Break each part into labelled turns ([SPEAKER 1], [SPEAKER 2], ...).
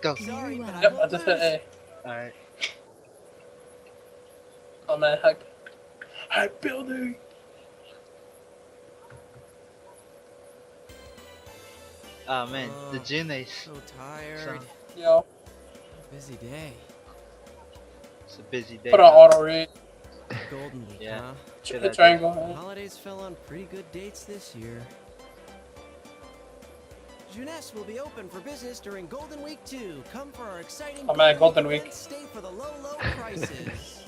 [SPEAKER 1] Go.
[SPEAKER 2] Sorry, but
[SPEAKER 3] Yep, I just hit A.
[SPEAKER 1] Alright.
[SPEAKER 3] Oh man, hype building.
[SPEAKER 1] Oh man, the Junes
[SPEAKER 2] So tired.
[SPEAKER 1] song.
[SPEAKER 3] Yo,
[SPEAKER 2] Busy day.
[SPEAKER 1] It's a busy day.
[SPEAKER 3] put on auto read.
[SPEAKER 2] Golden Week,
[SPEAKER 1] Yeah.
[SPEAKER 2] huh?
[SPEAKER 1] Good
[SPEAKER 3] Hit
[SPEAKER 1] idea.
[SPEAKER 3] triangle.
[SPEAKER 2] The
[SPEAKER 3] Man.
[SPEAKER 2] holidays fell on pretty good dates this year. Jeunesse will be open for business during Golden Week 2. Come for our exciting
[SPEAKER 3] Oh, man, Golden Week.
[SPEAKER 2] event, stay for the low prices.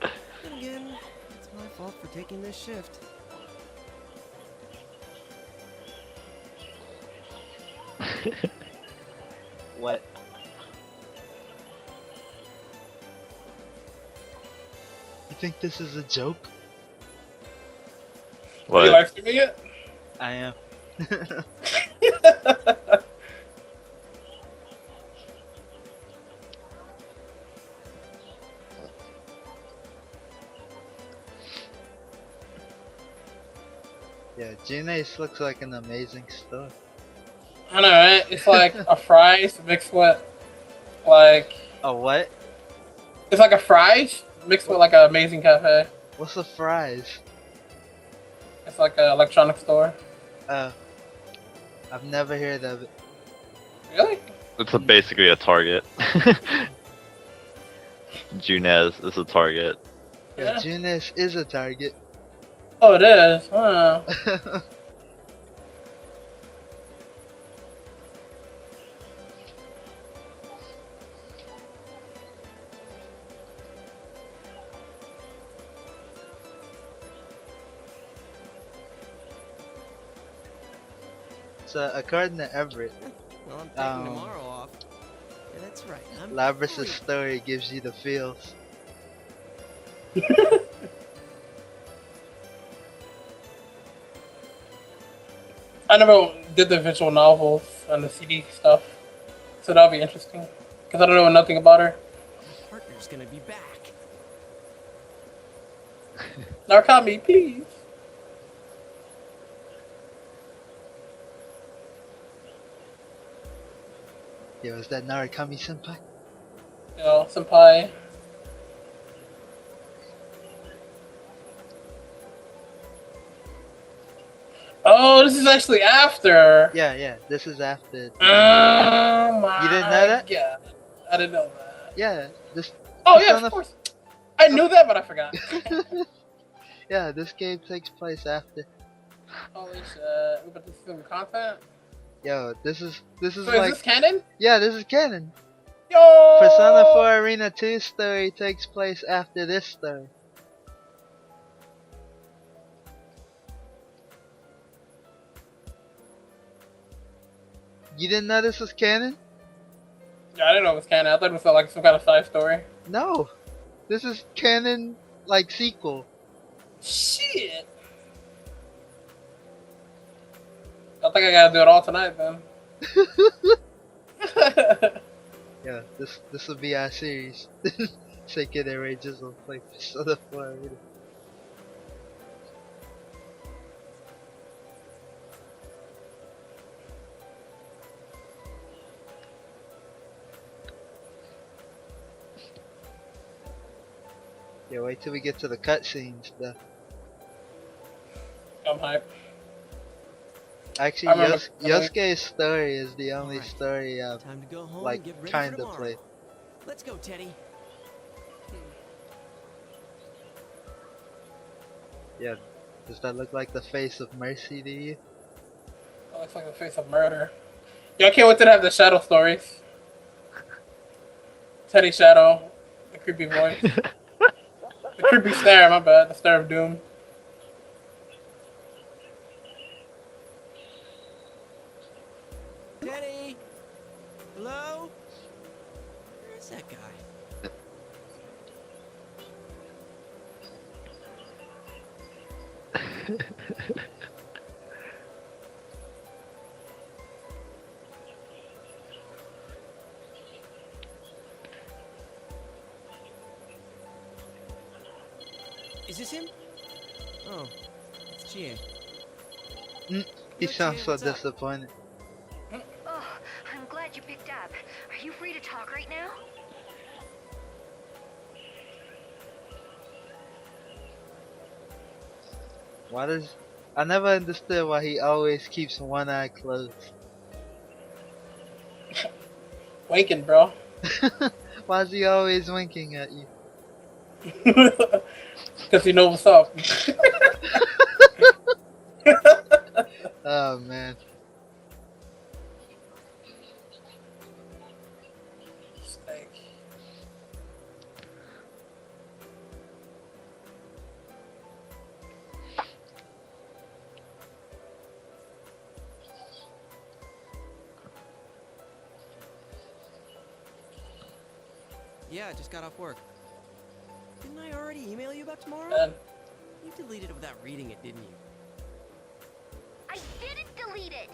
[SPEAKER 2] Then again, it's my fault for taking this shift.
[SPEAKER 1] What? You think this is a joke?
[SPEAKER 3] Are you
[SPEAKER 4] What?
[SPEAKER 3] live streaming it?
[SPEAKER 1] I am. Yeah, Junes looks like an amazing store.
[SPEAKER 3] I know, right? It's like a fries mixed with like
[SPEAKER 1] Oh, what?
[SPEAKER 3] it's like a fries mixed with like an amazing cafe.
[SPEAKER 1] What's the fries?
[SPEAKER 3] It's like an electronic store.
[SPEAKER 1] I've never heard of it.
[SPEAKER 3] Really?
[SPEAKER 4] It's basically a Target. Junes is a Target.
[SPEAKER 1] Yeah,
[SPEAKER 3] Yeah.
[SPEAKER 1] Junes is a Target.
[SPEAKER 3] Oh, it is. Huh.
[SPEAKER 1] So, according to Everett,
[SPEAKER 2] Well, I'm taking tomorrow off. Yeah, that's right. I'm
[SPEAKER 1] Labrys'
[SPEAKER 2] free.
[SPEAKER 1] story gives you the feels.
[SPEAKER 3] I never did the visual novels and the CD stuff, so that'll be interesting. Cause I don't know nothing about her.
[SPEAKER 2] My partner's gonna be back.
[SPEAKER 3] Narukami, please.
[SPEAKER 1] Yo, is that Narukami senpai?
[SPEAKER 3] You know, senpai. Oh, this is actually after.
[SPEAKER 1] Yeah, this is after.
[SPEAKER 3] Oh my.
[SPEAKER 1] You didn't know that?
[SPEAKER 3] Yeah, I didn't know that.
[SPEAKER 1] Yeah, this.
[SPEAKER 3] Oh
[SPEAKER 1] it's
[SPEAKER 3] yeah,
[SPEAKER 1] on
[SPEAKER 3] of
[SPEAKER 1] the-
[SPEAKER 3] course. I knew that, but I forgot.
[SPEAKER 1] Yeah, this game takes place after.
[SPEAKER 3] Holy shit! But this is in the content.
[SPEAKER 1] Yo, this is
[SPEAKER 3] So is
[SPEAKER 1] like
[SPEAKER 3] this canon?
[SPEAKER 1] yeah, this is canon.
[SPEAKER 3] Yo.
[SPEAKER 1] Persona 4 Arena 2 story takes place after this story. You didn't know this was canon?
[SPEAKER 3] Yeah, I didn't know it was canon. I thought it was like some kind of side story.
[SPEAKER 1] No, this is canon like sequel.
[SPEAKER 3] Shit. I think I gotta do it all tonight then.
[SPEAKER 1] Yeah, this will be our series. Sacred Rages will play Persona 4 Arena. Yeah, wait till we get to the cutscenes though.
[SPEAKER 3] I'm hyped.
[SPEAKER 1] Actually,
[SPEAKER 3] I remember-
[SPEAKER 1] Yosuke's story is the only
[SPEAKER 2] Alright.
[SPEAKER 1] story I've
[SPEAKER 2] Time to go home
[SPEAKER 1] like
[SPEAKER 2] and get ready
[SPEAKER 1] kind
[SPEAKER 2] for
[SPEAKER 1] of
[SPEAKER 2] tomorrow.
[SPEAKER 1] played.
[SPEAKER 2] Let's go, Teddy.
[SPEAKER 1] Yeah, does that look like the face of Mercy to you?
[SPEAKER 3] That looks like the face of murder. Yeah, I can't wait to have the Shadow stories. Teddy Shadow, the creepy voice, the creepy stare. My bad, the stare of doom.
[SPEAKER 2] Teddy! Hello? Where's that guy? Is this him? Oh, it's Chie.
[SPEAKER 1] He
[SPEAKER 2] Yo,
[SPEAKER 1] sounds
[SPEAKER 2] Chie,
[SPEAKER 1] so
[SPEAKER 2] what's up?
[SPEAKER 1] disappointed.
[SPEAKER 5] glad you picked up. Are you free to talk right now?
[SPEAKER 1] Why does I never understood why he always keeps one eye closed.
[SPEAKER 3] Waking, bro.
[SPEAKER 1] Why is he always winking at you?
[SPEAKER 3] Because you know what's up.
[SPEAKER 1] Oh man.
[SPEAKER 3] Steak.
[SPEAKER 2] Yeah, I just got off work. Didn't I already email you about tomorrow?
[SPEAKER 3] And
[SPEAKER 2] You deleted it without reading it, didn't you?
[SPEAKER 5] I didn't delete it!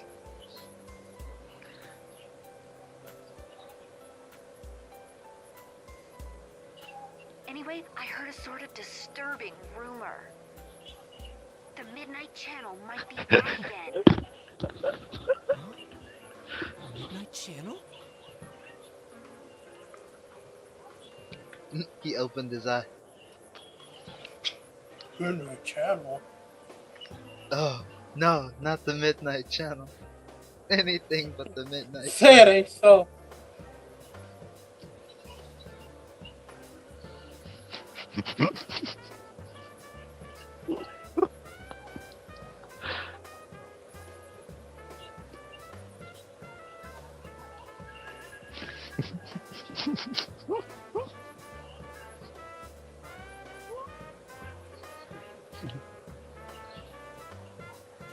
[SPEAKER 5] Anyway, I heard a sort of disturbing rumor. The Midnight Channel might be back again.
[SPEAKER 2] Midnight Channel?
[SPEAKER 1] He opened his eye.
[SPEAKER 3] Midnight Channel.
[SPEAKER 1] Oh no, not the Midnight Channel. Anything but the Midnight
[SPEAKER 3] Say it
[SPEAKER 1] Channel.
[SPEAKER 3] ain't so.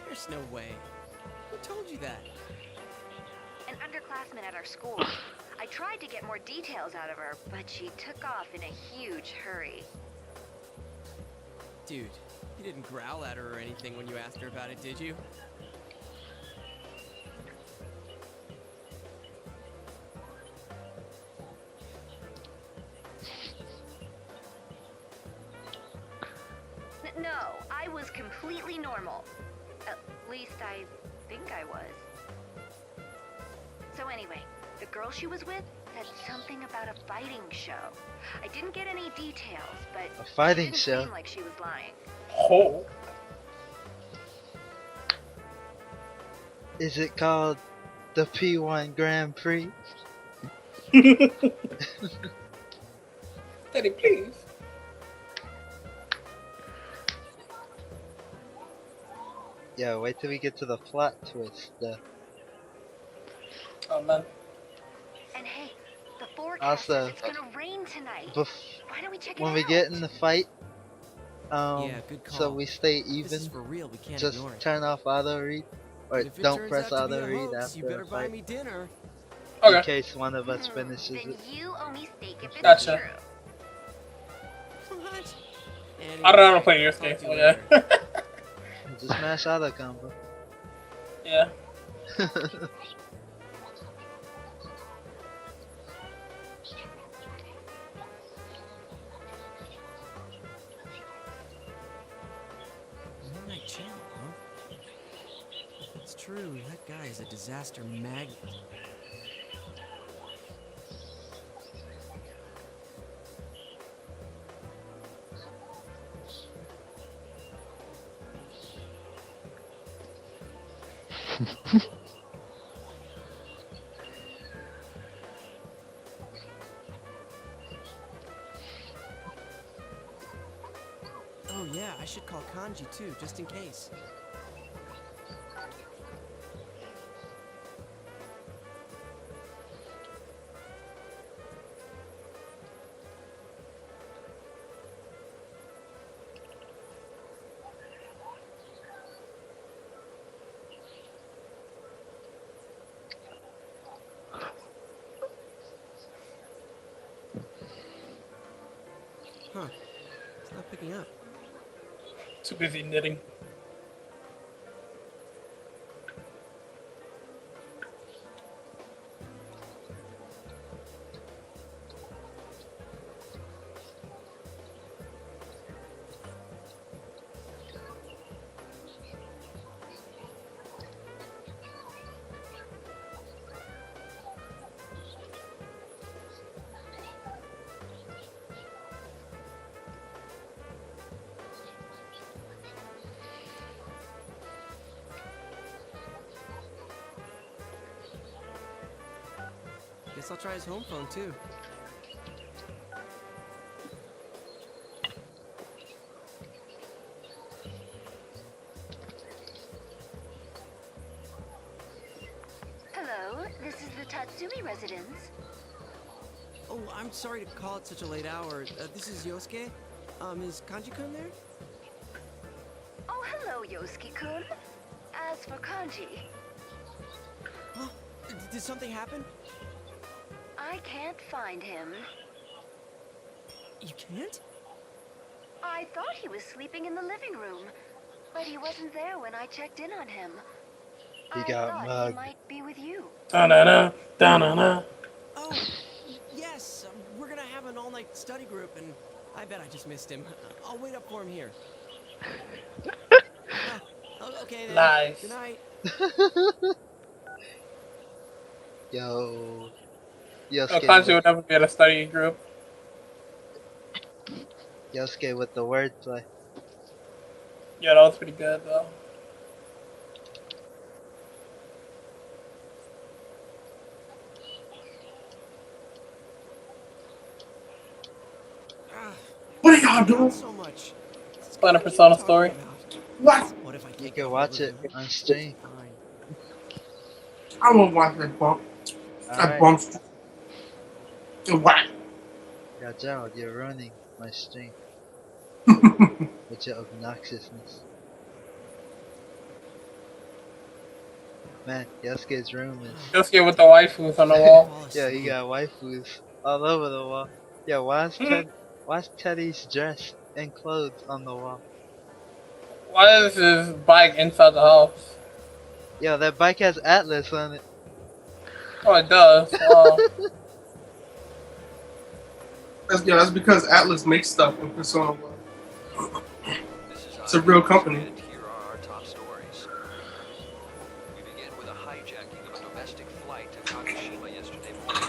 [SPEAKER 2] There's no way. Who told you that?
[SPEAKER 5] An underclassman at our school. I tried to get more details out of her, but she took off in a huge hurry.
[SPEAKER 2] Dude, you didn't growl at her or anything when you asked her about it, did you?
[SPEAKER 5] No, I was completely normal. At least I think I was. So anyway, the girl she was with said something about a fighting show. I didn't get any details, but
[SPEAKER 1] A fighting
[SPEAKER 5] she didn't
[SPEAKER 1] show?
[SPEAKER 5] seem like she was lying.
[SPEAKER 3] Oh.
[SPEAKER 1] Is it called the P1 Grand Prix?
[SPEAKER 3] Daddy, please.
[SPEAKER 1] Yeah, wait till we get to the plot twist.
[SPEAKER 3] Oh man.
[SPEAKER 5] And hey, the forecast
[SPEAKER 1] Also,
[SPEAKER 5] says it's gonna rain tonight. Why don't we check it
[SPEAKER 1] when
[SPEAKER 5] out?
[SPEAKER 1] we get in the fight,
[SPEAKER 2] Yeah, good
[SPEAKER 1] so
[SPEAKER 2] call.
[SPEAKER 1] we stay
[SPEAKER 2] This is
[SPEAKER 1] even,
[SPEAKER 2] for real, we can't
[SPEAKER 1] just
[SPEAKER 2] ignore it.
[SPEAKER 1] turn off auto read, or
[SPEAKER 2] And if it
[SPEAKER 1] don't
[SPEAKER 2] turns
[SPEAKER 1] press
[SPEAKER 2] out to be
[SPEAKER 1] auto
[SPEAKER 2] a
[SPEAKER 1] read
[SPEAKER 2] hoax, you
[SPEAKER 1] after
[SPEAKER 2] better
[SPEAKER 1] a
[SPEAKER 2] buy
[SPEAKER 1] fight,
[SPEAKER 2] me dinner.
[SPEAKER 1] in
[SPEAKER 3] Okay.
[SPEAKER 1] case one of us finishes
[SPEAKER 5] Then
[SPEAKER 1] it.
[SPEAKER 5] you owe me steak if it's
[SPEAKER 3] Gotcha.
[SPEAKER 5] true.
[SPEAKER 2] What?
[SPEAKER 3] I don't know how to
[SPEAKER 2] Anyway,
[SPEAKER 3] play your
[SPEAKER 2] talk
[SPEAKER 3] game,
[SPEAKER 2] to
[SPEAKER 3] so
[SPEAKER 2] you
[SPEAKER 3] yeah.
[SPEAKER 2] later.
[SPEAKER 1] Just smash auto combo.
[SPEAKER 3] Yeah.
[SPEAKER 2] Midnight Channel, huh? If it's true, that guy is a disaster magnet. Oh yeah, I should call Kanji too, just in case. Huh. It's not picking up.
[SPEAKER 3] Too busy knitting.
[SPEAKER 2] Guess I'll try his home phone too.
[SPEAKER 5] Hello, this is the Tatsumi residence.
[SPEAKER 2] Oh, I'm sorry to call at such a late hour. This is Yosuke. Is Kanji-kun there?
[SPEAKER 5] Oh, hello, Yosuke-kun. As for Kanji,
[SPEAKER 2] Huh? Did something happen?
[SPEAKER 5] I can't find him.
[SPEAKER 2] You can't?
[SPEAKER 5] I thought he was sleeping in the living room, but he wasn't there when I checked in on him.
[SPEAKER 1] He
[SPEAKER 5] I
[SPEAKER 1] got
[SPEAKER 5] thought
[SPEAKER 1] mugged.
[SPEAKER 5] he might be with you.
[SPEAKER 3] Da-na-na, da-na-na.
[SPEAKER 2] Oh, yes. We're gonna have an all-night study group, and I bet I just missed him. I'll wait up for him here. Okay then.
[SPEAKER 3] Nice.
[SPEAKER 2] Good night.
[SPEAKER 1] Yo,
[SPEAKER 3] No,
[SPEAKER 1] Yosuke
[SPEAKER 3] Kanji
[SPEAKER 1] with
[SPEAKER 3] would never be in a study group.
[SPEAKER 1] Yosuke with the wordplay.
[SPEAKER 3] Yeah, that was pretty good though.
[SPEAKER 6] What are y'all doing?
[SPEAKER 2] So much.
[SPEAKER 3] Playing a Persona story.
[SPEAKER 6] What?
[SPEAKER 2] What if I
[SPEAKER 1] You
[SPEAKER 2] can't
[SPEAKER 1] can
[SPEAKER 2] get
[SPEAKER 1] watch
[SPEAKER 2] hold
[SPEAKER 1] it
[SPEAKER 2] of him?
[SPEAKER 1] on stream.
[SPEAKER 2] Fine.
[SPEAKER 6] I won't watch that bump. That
[SPEAKER 1] Alright.
[SPEAKER 6] bump's whack.
[SPEAKER 1] Yeah, Gerald, you're ruining my stream with your obnoxiousness. Man, Yosuke's room is...
[SPEAKER 3] Yosuke with the waifus on the wall.
[SPEAKER 2] Fall
[SPEAKER 1] Yeah, he
[SPEAKER 2] asleep.
[SPEAKER 1] got waifus all over the wall. Yeah, why's Teddy's dress and clothes on the wall?
[SPEAKER 3] Why is his bike inside the house?
[SPEAKER 1] Yo, that bike has Atlus on it.
[SPEAKER 3] Oh, it does. Wow.
[SPEAKER 6] That's because Atlus makes stuff in Persona 1. It's a real company.
[SPEAKER 7] And here are our top stories. We begin with a hijacking of a domestic flight to Kagoshima yesterday morning.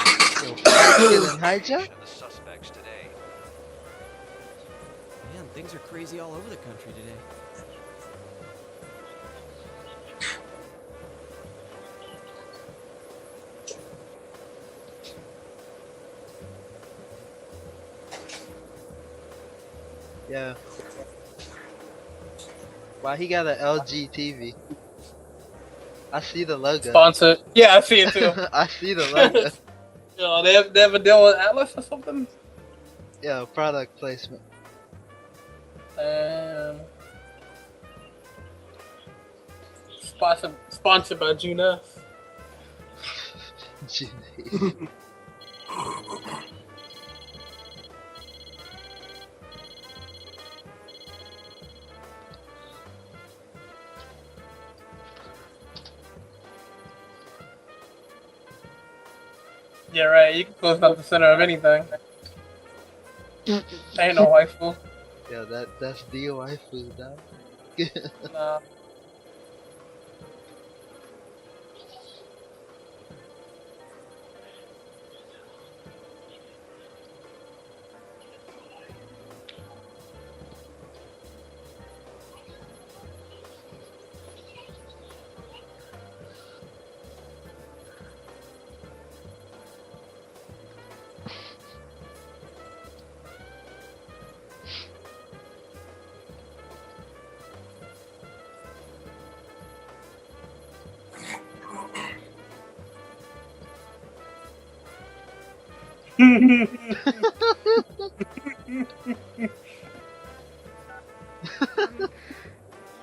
[SPEAKER 1] Yo, flight getting hijacked?
[SPEAKER 7] Of the suspects today.
[SPEAKER 2] Man, things are crazy all over the country today.
[SPEAKER 1] Yeah. Why he got an LG TV? I see the logo.
[SPEAKER 3] Sponsored. Yeah, I see it too.
[SPEAKER 1] I see the logo.
[SPEAKER 3] Yo, they have a deal with Atlus or something?
[SPEAKER 1] Yeah, product placement.
[SPEAKER 3] Sponsored by Junas.
[SPEAKER 1] Junaid.
[SPEAKER 3] Yeah, right. You can close up the center of anything. Ain't no waifu.
[SPEAKER 1] Yeah, that's the waifu, dog.
[SPEAKER 3] Nah.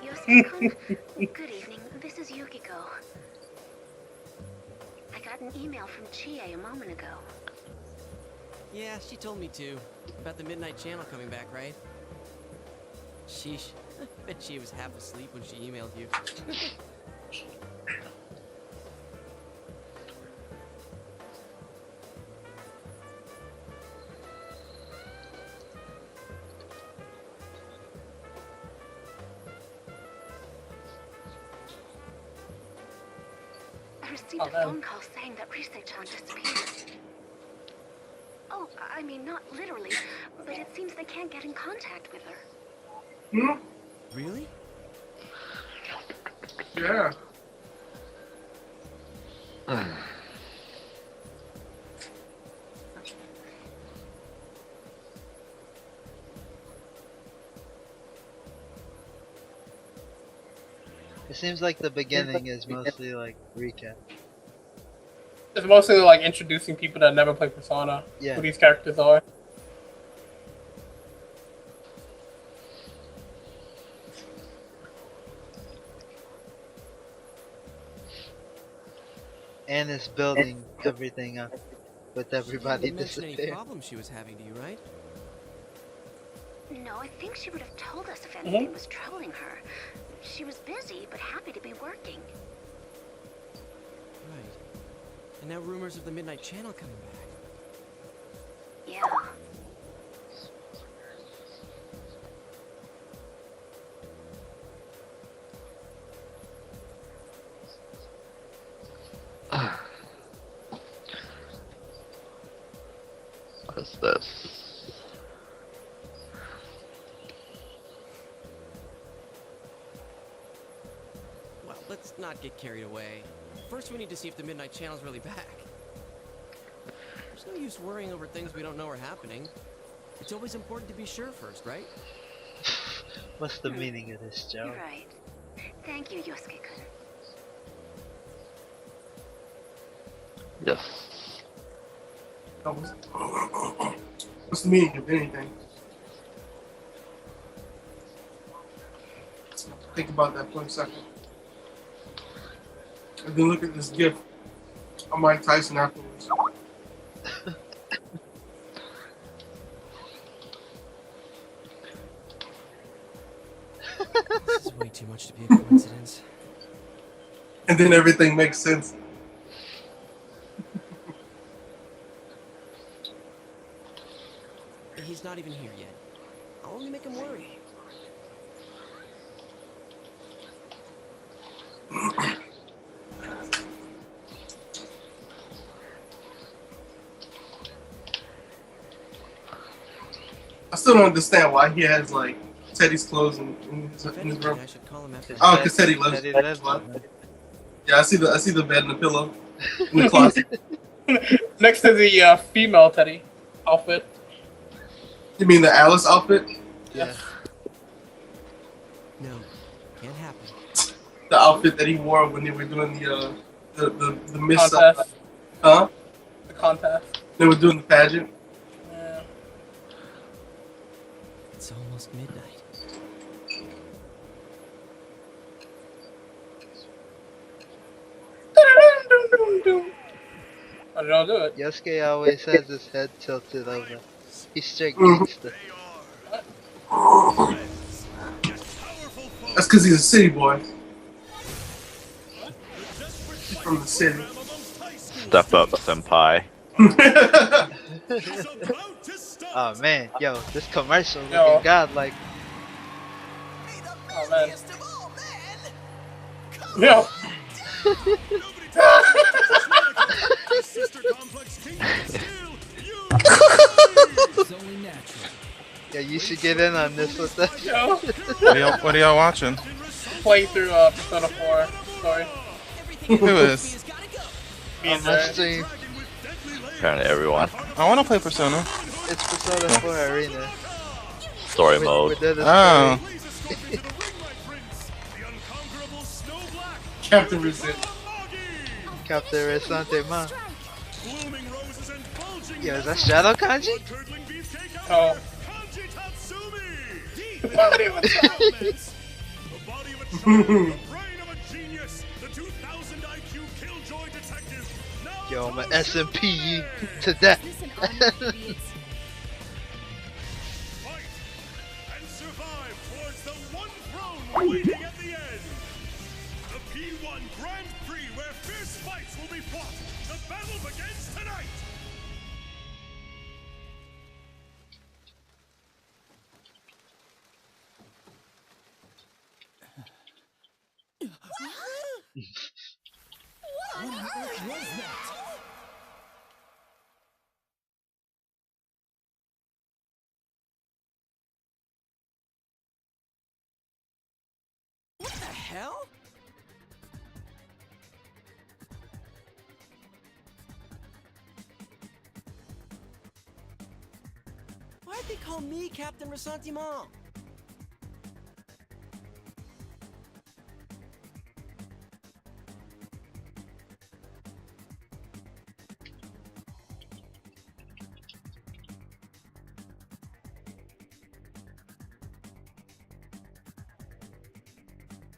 [SPEAKER 5] Yosuke-kun, good evening. This is Yukiko. I got an email from Chie a moment ago.
[SPEAKER 2] Yeah, she told me too. About the Midnight Channel coming back, right? Sheesh. Bet she was half asleep when she emailed you.
[SPEAKER 5] I received
[SPEAKER 3] Oh,
[SPEAKER 5] a
[SPEAKER 3] man.
[SPEAKER 5] phone call saying that Rise-chan disappeared. Oh, I mean, not literally, but it seems they can't get in contact with her.
[SPEAKER 6] Hmm?
[SPEAKER 2] Really?
[SPEAKER 6] Yeah.
[SPEAKER 1] It seems like the beginning is mostly like recap.
[SPEAKER 3] It's mostly like introducing people that never play Persona,
[SPEAKER 1] Yeah.
[SPEAKER 3] who these characters are.
[SPEAKER 1] And it's building everything up with everybody
[SPEAKER 2] She didn't mention any
[SPEAKER 1] disappearing.
[SPEAKER 2] problems she was having to you, right?
[SPEAKER 5] No, I think she would have told us if anything was troubling her. She was busy, but happy to be working.
[SPEAKER 2] Right. And now rumors of the Midnight Channel coming back.
[SPEAKER 5] Yeah.
[SPEAKER 4] What's this?
[SPEAKER 2] Well, let's not get carried away. First, we need to see if the Midnight Channel's really back. There's no use worrying over things we don't know are happening. It's always important to be sure first, right?
[SPEAKER 1] What's the meaning of this, Joe?
[SPEAKER 5] You're right. Thank you, Yosuke-kun.
[SPEAKER 4] Yes.
[SPEAKER 6] What's the meaning of anything? Think about that for a second. And then look at this gift of Mike Tyson afterwards.
[SPEAKER 2] This is way too much to be a coincidence.
[SPEAKER 6] And then everything makes sense.
[SPEAKER 2] He's not even here yet. I'll only make him worry.
[SPEAKER 6] I still don't understand why he has like Teddy's clothes in his
[SPEAKER 2] If
[SPEAKER 6] room.
[SPEAKER 2] anything, I should call him after.
[SPEAKER 6] Oh, because Teddy lives.
[SPEAKER 1] Teddy lives
[SPEAKER 6] What?
[SPEAKER 1] in it.
[SPEAKER 6] Yeah, I see the bed and the pillow in the closet.
[SPEAKER 3] Next to the female Teddy outfit.
[SPEAKER 6] You mean the Alice outfit?
[SPEAKER 1] Yeah.
[SPEAKER 2] No, can't happen.
[SPEAKER 6] The outfit that he wore when they were doing the Miss
[SPEAKER 3] Contest.
[SPEAKER 6] huh?
[SPEAKER 3] The contest.
[SPEAKER 6] They were doing the pageant.
[SPEAKER 3] Yeah.
[SPEAKER 2] It's almost midnight.
[SPEAKER 3] I don't do it.
[SPEAKER 1] Yosuke always has his head tilted over. He's straight gangster.
[SPEAKER 6] That's because he's a city boy. He's from the city.
[SPEAKER 4] Step up, senpai.
[SPEAKER 1] Oh man, yo, this commercial
[SPEAKER 3] Yo.
[SPEAKER 1] looking godlike.
[SPEAKER 3] Oh man. Yeah.
[SPEAKER 1] Yeah, you should get in on this with us.
[SPEAKER 3] Yo.
[SPEAKER 8] What are y'all watching?
[SPEAKER 3] Play through Persona 4 story.
[SPEAKER 8] Who is?
[SPEAKER 3] Me
[SPEAKER 1] On
[SPEAKER 3] and
[SPEAKER 1] my
[SPEAKER 3] Zay.
[SPEAKER 1] stream,
[SPEAKER 4] Apparently everyone.
[SPEAKER 8] I want to play Persona.
[SPEAKER 1] it's Persona 4 Arena.
[SPEAKER 4] Story
[SPEAKER 1] We
[SPEAKER 4] mode.
[SPEAKER 1] did a
[SPEAKER 8] Oh.
[SPEAKER 1] story.
[SPEAKER 6] Captain Resent.
[SPEAKER 1] Captain Resante Ma. Yo, is that Shadow Kanji?
[SPEAKER 3] Oh.
[SPEAKER 1] Yo, I'm an SMP to death.
[SPEAKER 9] And survive towards the one throne waiting at the end. The P1 Grand Prix where fierce fights will be fought. The battle begins tonight.
[SPEAKER 2] What the hell? Why'd they call me Captain Resentiment?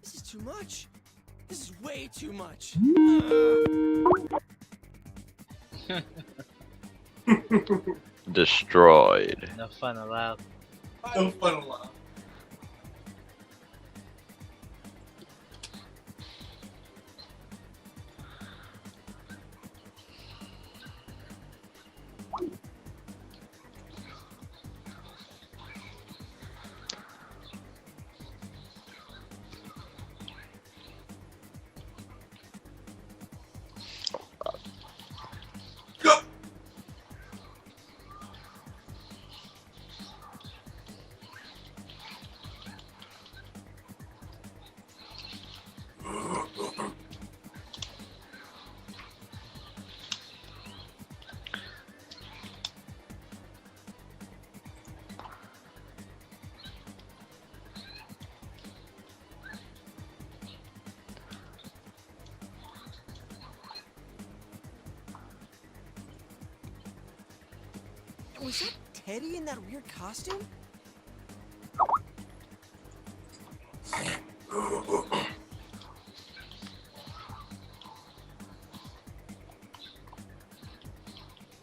[SPEAKER 2] This is too much. This is way too much.
[SPEAKER 4] Destroyed.
[SPEAKER 1] No fun allowed.
[SPEAKER 6] No fun allowed.
[SPEAKER 2] Was that Teddy in that weird costume?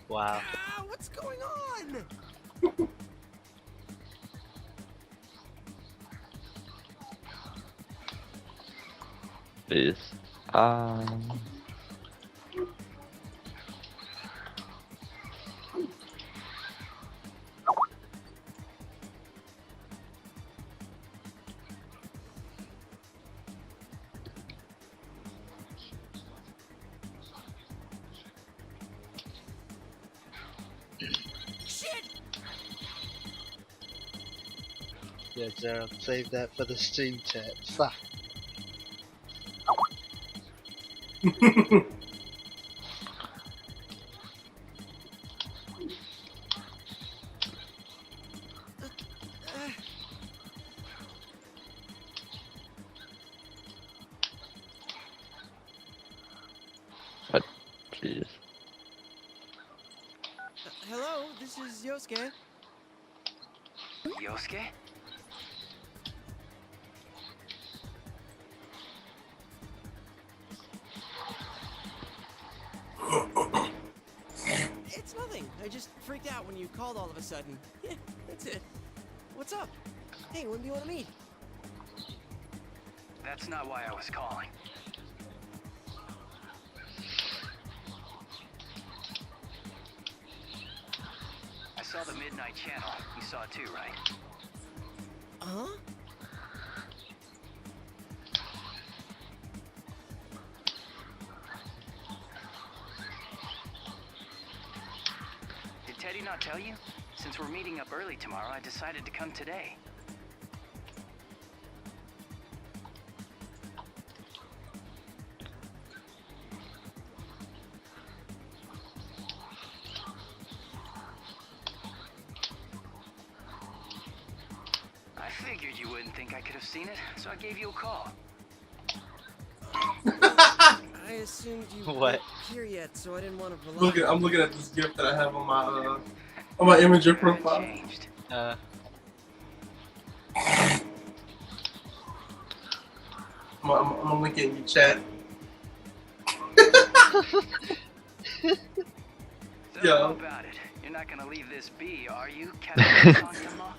[SPEAKER 1] Wow.
[SPEAKER 2] Ah, what's going on?
[SPEAKER 4] Please.
[SPEAKER 2] Shit!
[SPEAKER 1] Yeah, Gerald, save that for the stream chat. Fuck.
[SPEAKER 4] Please.
[SPEAKER 2] Hello, this is Yosuke.
[SPEAKER 7] Yosuke?
[SPEAKER 2] It's nothing. I just freaked out when you called all of a sudden. Yeah, that's it. What's up? Hey, when do you want to meet?
[SPEAKER 7] That's not why I was calling. I saw the Midnight Channel. You saw it too, right?
[SPEAKER 2] Huh?
[SPEAKER 7] Did Teddy not tell you? Since we're meeting up early tomorrow, I decided to come today. I figured you wouldn't think I could have seen it, so I gave you a call.
[SPEAKER 2] I assumed you
[SPEAKER 1] What?
[SPEAKER 2] weren't here yet, so I didn't want to rely.
[SPEAKER 6] I'm looking at this gift that I have on my Imager
[SPEAKER 7] Haven't
[SPEAKER 6] profile.
[SPEAKER 7] changed.
[SPEAKER 6] I'm gonna link it in your chat.
[SPEAKER 7] So
[SPEAKER 6] Yeah.
[SPEAKER 7] how about it? You're not gonna leave this be, are you, Captain Santama?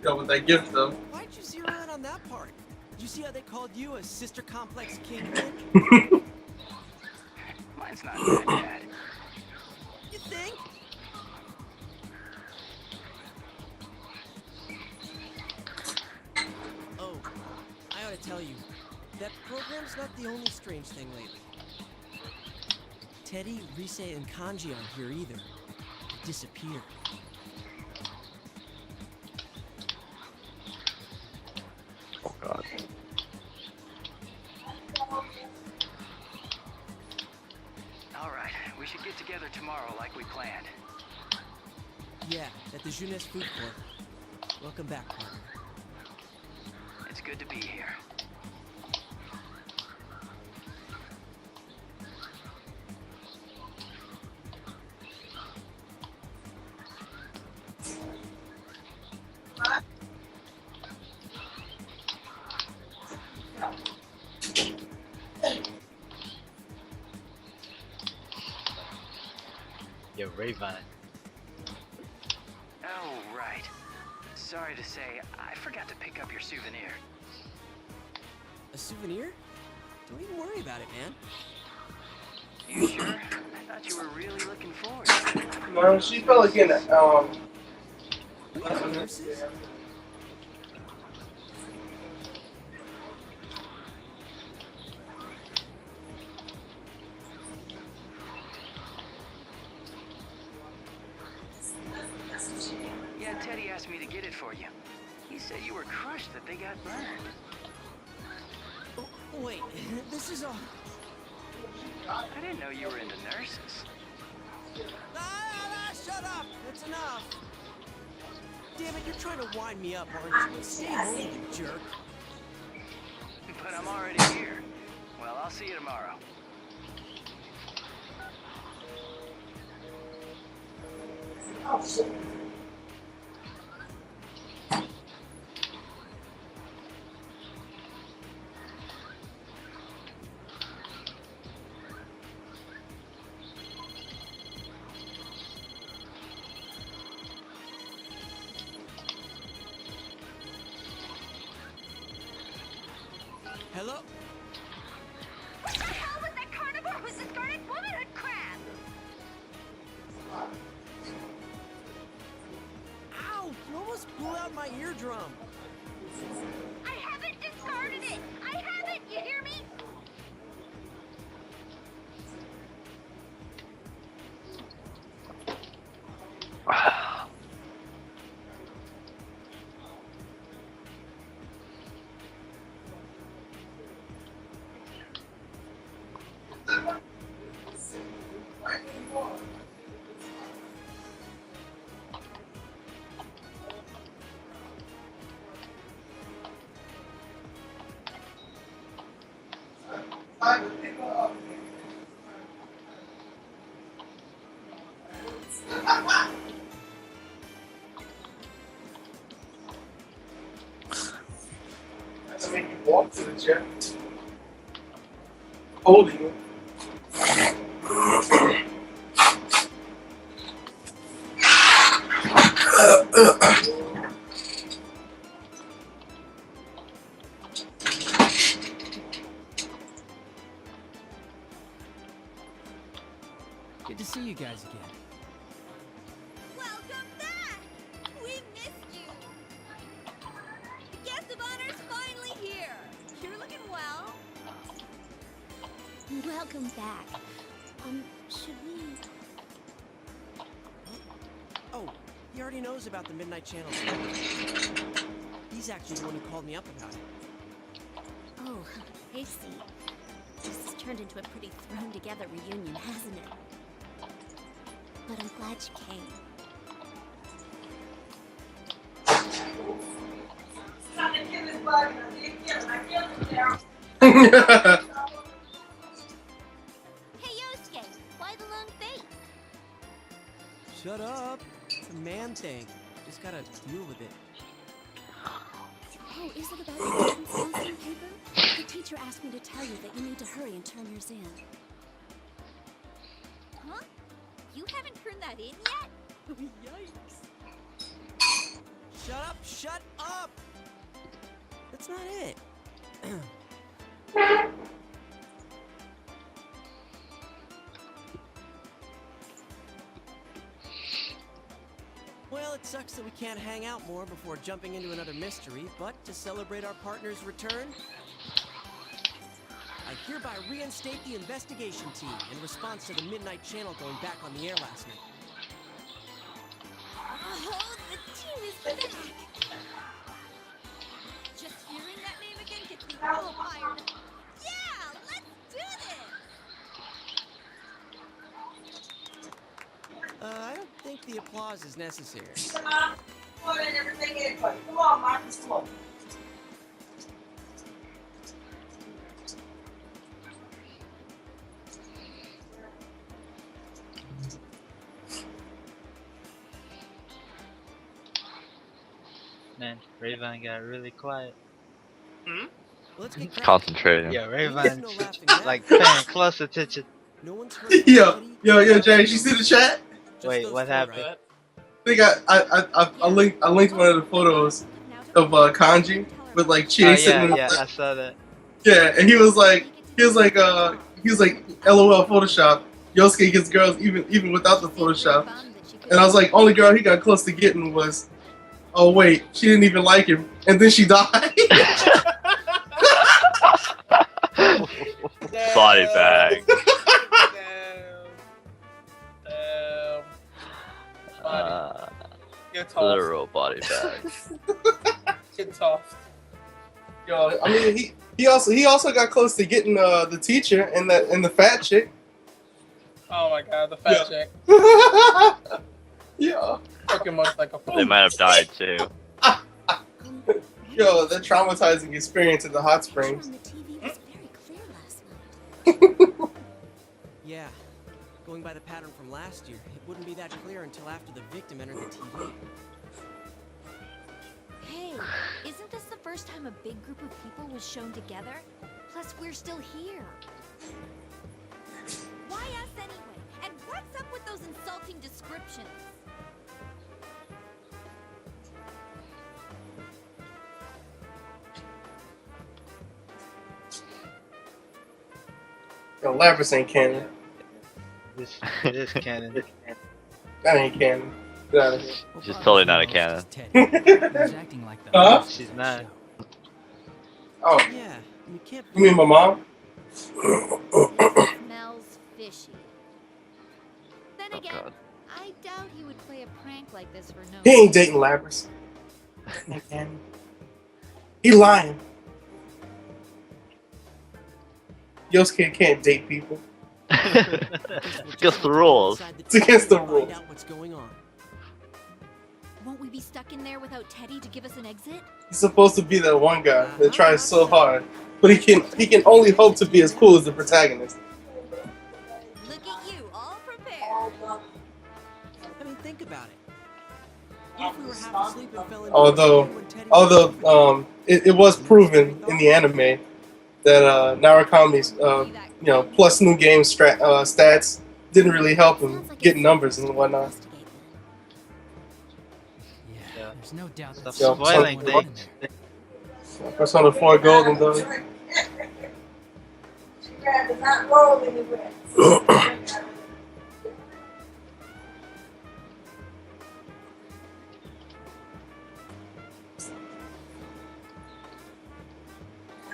[SPEAKER 6] Yo, with that gift though.
[SPEAKER 2] Why'd you zero in on that part? Did you see how they called you a sister complex kingpin?
[SPEAKER 7] Mine's not that bad.
[SPEAKER 2] You think? Oh, I ought to tell you, that program's not the only strange thing lately. Teddy, Rise, and Kanji aren't here either. They disappeared.
[SPEAKER 4] Oh god.
[SPEAKER 7] Alright, we should get together tomorrow like we planned.
[SPEAKER 2] Yeah, at the Jeunesse Food Court. Welcome back, partner.
[SPEAKER 7] It's good to be here.
[SPEAKER 1] Yo, Rayvon.
[SPEAKER 10] Oh, right. Sorry to say, I forgot to pick up your souvenir.
[SPEAKER 2] A souvenir? Don't even worry about it, man.
[SPEAKER 10] You sure? I thought you were really looking forward to it.
[SPEAKER 6] No, she felt like getting
[SPEAKER 2] Nurses?
[SPEAKER 10] Yeah, Teddy asked me to get it for you. He said you were crushed that they got burned.
[SPEAKER 2] Oh, wait, this is all...
[SPEAKER 10] I didn't know you were into nurses.
[SPEAKER 2] Shut up! That's enough! Damn it, you're trying to wind me up, aren't you? Stay home, you jerk.
[SPEAKER 10] But I'm already here. Well, I'll see you tomorrow.
[SPEAKER 2] Hello?
[SPEAKER 5] What the hell was that carnivore who's discarded womanhood crap?
[SPEAKER 2] Ow! You almost blew out my eardrum.
[SPEAKER 5] I haven't discarded it! I haven't! You hear me?
[SPEAKER 6] That's make you walk to the chair. Holding it.
[SPEAKER 2] Good to see you guys again.
[SPEAKER 5] Welcome back! We missed you! The guest of honor's finally here! You're looking well. Welcome back. Should we...
[SPEAKER 2] Oh, he already knows about the Midnight Channel. He's actually the one who called me up about it.
[SPEAKER 5] Oh, I see. This has turned into a pretty thrown-together reunion, hasn't it? But I'm glad you came. Hey, Yosuke, why the long face?
[SPEAKER 2] Shut up. It's a man thing. Just gotta deal with it.
[SPEAKER 5] Oh, is it about the guidance counseling paper? The teacher asked me to tell you that you need to hurry and turn yours in. Huh? You haven't turned that in yet?
[SPEAKER 2] Yikes. Shut up! Shut up! That's not it. Well, it sucks that we can't hang out more before jumping into another mystery, but to celebrate our partner's return, I hereby reinstate the investigation team in response to the Midnight Channel going back on the air last night.
[SPEAKER 5] Oh, the team is back! Just hearing that name again gets me all fired up. Yeah, let's do this!
[SPEAKER 2] I don't think the applause is necessary.
[SPEAKER 11] Come on, Marcus, come on.
[SPEAKER 1] Man, Rayvon got really quiet.
[SPEAKER 2] Let's get cracking.
[SPEAKER 4] Concentrating.
[SPEAKER 1] Yeah,
[SPEAKER 2] There's
[SPEAKER 1] Rayvon
[SPEAKER 2] no laughing now.
[SPEAKER 1] like paying close attention.
[SPEAKER 2] No one's heard
[SPEAKER 6] Yo,
[SPEAKER 2] anybody?
[SPEAKER 6] yo, James, you see the chat?
[SPEAKER 1] Wait, what happened?
[SPEAKER 6] I think I linked one of the photos of Kanji with like
[SPEAKER 1] Oh
[SPEAKER 6] Chie sitting
[SPEAKER 1] yeah,
[SPEAKER 6] in the
[SPEAKER 1] yeah, I saw that.
[SPEAKER 6] yeah, and he was like LOL Photoshop. Yosuke gets girls even without the Photoshop. And I was like, only girl he got close to getting was, oh wait, she didn't even like him, and then she died.
[SPEAKER 4] Body bag.
[SPEAKER 3] Get tossed.
[SPEAKER 4] Literal body bag.
[SPEAKER 3] Get tossed.
[SPEAKER 6] Yo, I mean, he also got close to getting the teacher and the fat chick.
[SPEAKER 3] Oh my god, the fat chick.
[SPEAKER 6] Yeah.
[SPEAKER 3] Fucking much like a fool.
[SPEAKER 4] They might have died too.
[SPEAKER 6] Yo, that traumatizing experience at the hot springs.
[SPEAKER 2] Yeah. Going by the pattern from last year, it wouldn't be that clear until after the victim entered the TV.
[SPEAKER 5] Hey, isn't this the first time a big group of people was shown together? Plus, we're still here. Why us anyway? And what's up with those insulting descriptions?
[SPEAKER 6] Yo, Lapras ain't canon.
[SPEAKER 1] It is canon.
[SPEAKER 6] That ain't canon. Get out of here.
[SPEAKER 4] She's totally not a canon.
[SPEAKER 6] Huh?
[SPEAKER 1] She's not.
[SPEAKER 6] Oh.
[SPEAKER 2] Yeah, you can't.
[SPEAKER 6] You mean my mom?
[SPEAKER 5] Smells fishy. Then again, I doubt he would play a prank like this for no.
[SPEAKER 6] He ain't dating Lapras. He lying. Yosuke can't date people.
[SPEAKER 4] Against the rules.
[SPEAKER 6] It's against the rules.
[SPEAKER 2] Find out what's going on.
[SPEAKER 5] Won't we be stuck in there without Teddy to give us an exit?
[SPEAKER 6] He's supposed to be that one guy that tries so hard, but he can only hope to be as cool as the protagonist.
[SPEAKER 5] Look at you, all prepared.
[SPEAKER 2] I mean, think about it. What if we were half asleep and fell into
[SPEAKER 6] Although it was proven in the anime that Narakami's plus new game stats didn't really help him get numbers and whatnot.
[SPEAKER 2] Yeah, there's no doubt
[SPEAKER 1] Stop
[SPEAKER 2] that's
[SPEAKER 1] spoiling things.
[SPEAKER 6] Persona 4 Golden though.
[SPEAKER 11] She rather not roll anywhere.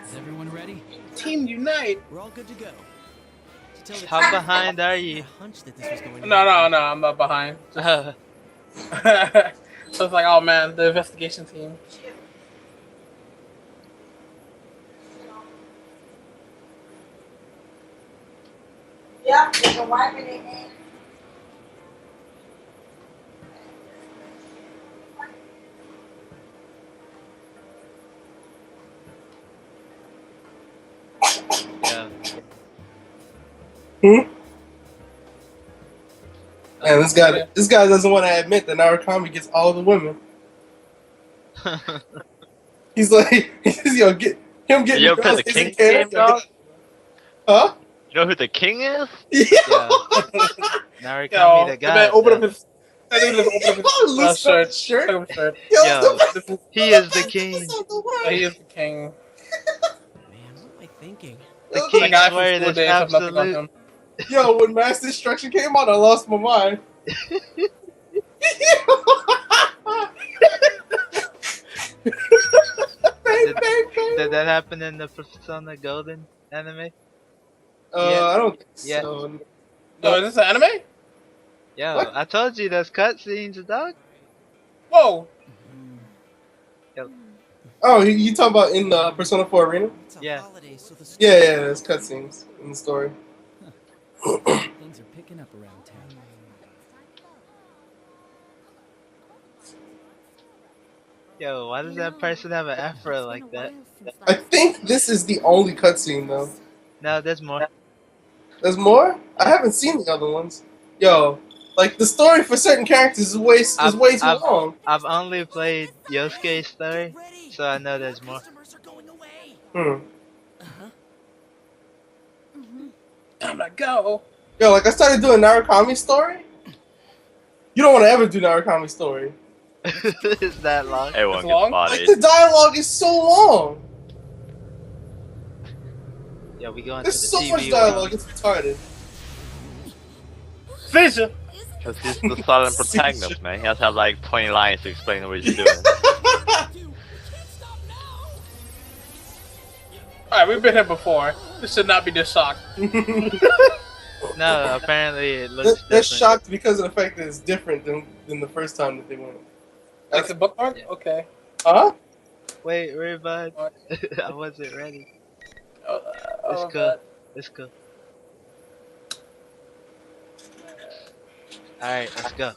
[SPEAKER 2] Is everyone ready?
[SPEAKER 3] Team Unite.
[SPEAKER 2] We're all good to go. To tell the
[SPEAKER 1] How
[SPEAKER 2] truth,
[SPEAKER 1] behind are
[SPEAKER 2] I
[SPEAKER 1] you?
[SPEAKER 2] had a hunch that this was going
[SPEAKER 3] No, I'm not behind. So it's like, oh man, the investigation team.
[SPEAKER 11] Yep, they can wipe it in there.
[SPEAKER 1] Yeah.
[SPEAKER 6] Man, this guy doesn't want to admit that Narakami gets all the women. He's like, yo, get him getting
[SPEAKER 4] You ever play
[SPEAKER 6] girls
[SPEAKER 4] the
[SPEAKER 6] isn't
[SPEAKER 4] King
[SPEAKER 6] canon.
[SPEAKER 4] game, dog?
[SPEAKER 6] Huh?
[SPEAKER 4] You know who the king is?
[SPEAKER 6] Yeah.
[SPEAKER 1] Narakami the guy.
[SPEAKER 3] Man, open up his. I think just open up his
[SPEAKER 6] Shirt.
[SPEAKER 3] shirt. Take off his shirt.
[SPEAKER 1] Yo, he is the king.
[SPEAKER 3] Yeah, he is the king.
[SPEAKER 2] Man, what am I thinking?
[SPEAKER 1] The
[SPEAKER 3] That
[SPEAKER 1] king
[SPEAKER 3] guy from
[SPEAKER 1] swear
[SPEAKER 3] School
[SPEAKER 1] that's
[SPEAKER 3] Days have nothing on
[SPEAKER 1] absolute.
[SPEAKER 3] him.
[SPEAKER 6] Yo, when Mass Destruction came out, I lost my mind.
[SPEAKER 1] Did that happen in the Persona Golden anime?
[SPEAKER 6] I don't think
[SPEAKER 1] Yeah.
[SPEAKER 6] so.
[SPEAKER 3] No, is this an anime?
[SPEAKER 1] Yo,
[SPEAKER 6] What?
[SPEAKER 1] I told you there's cutscenes, dog.
[SPEAKER 3] Whoa.
[SPEAKER 6] Oh, you talking about in the Persona 4 Arena?
[SPEAKER 2] It's a
[SPEAKER 1] Yeah.
[SPEAKER 2] holiday, so the
[SPEAKER 6] Yeah, there's cutscenes in the story.
[SPEAKER 2] things are picking up around town.
[SPEAKER 1] Yo, why does that person have an afro like that?
[SPEAKER 6] I think this is the only cutscene though.
[SPEAKER 1] No, there's more.
[SPEAKER 6] There's more? I haven't seen the other ones. Yo, like the story for certain characters is way too long.
[SPEAKER 1] I've only played Yosuke's story, so I know there's more.
[SPEAKER 2] Customers are going away.
[SPEAKER 3] Time to go.
[SPEAKER 6] Yo, like I started doing Narakami's story, You don't want to ever do Narukami story.
[SPEAKER 1] Is that long?
[SPEAKER 4] Everyone
[SPEAKER 3] It's
[SPEAKER 4] gets
[SPEAKER 3] long?
[SPEAKER 6] Like
[SPEAKER 4] bodied.
[SPEAKER 6] the dialogue is so long.
[SPEAKER 1] Yeah, we going
[SPEAKER 6] There's
[SPEAKER 1] to the
[SPEAKER 6] so
[SPEAKER 1] TV
[SPEAKER 6] much dialogue. It's retarded.
[SPEAKER 3] Vision.
[SPEAKER 4] Because he's the silent protagonist, man. He has to have like 20 lines to explain what he's doing.
[SPEAKER 3] Alright, we've been here before. This should not be this shocked.
[SPEAKER 1] No, apparently it looks
[SPEAKER 6] They're
[SPEAKER 1] different.
[SPEAKER 6] shocked because of the fact that it's different than the first time that they went.
[SPEAKER 3] Like the bookmark?
[SPEAKER 1] Yeah.
[SPEAKER 3] Okay.
[SPEAKER 6] Huh?
[SPEAKER 1] Wait, bud. I wasn't ready.
[SPEAKER 3] Oh,
[SPEAKER 1] Let's
[SPEAKER 3] oh,
[SPEAKER 1] go. Let's go. Alright, let's go.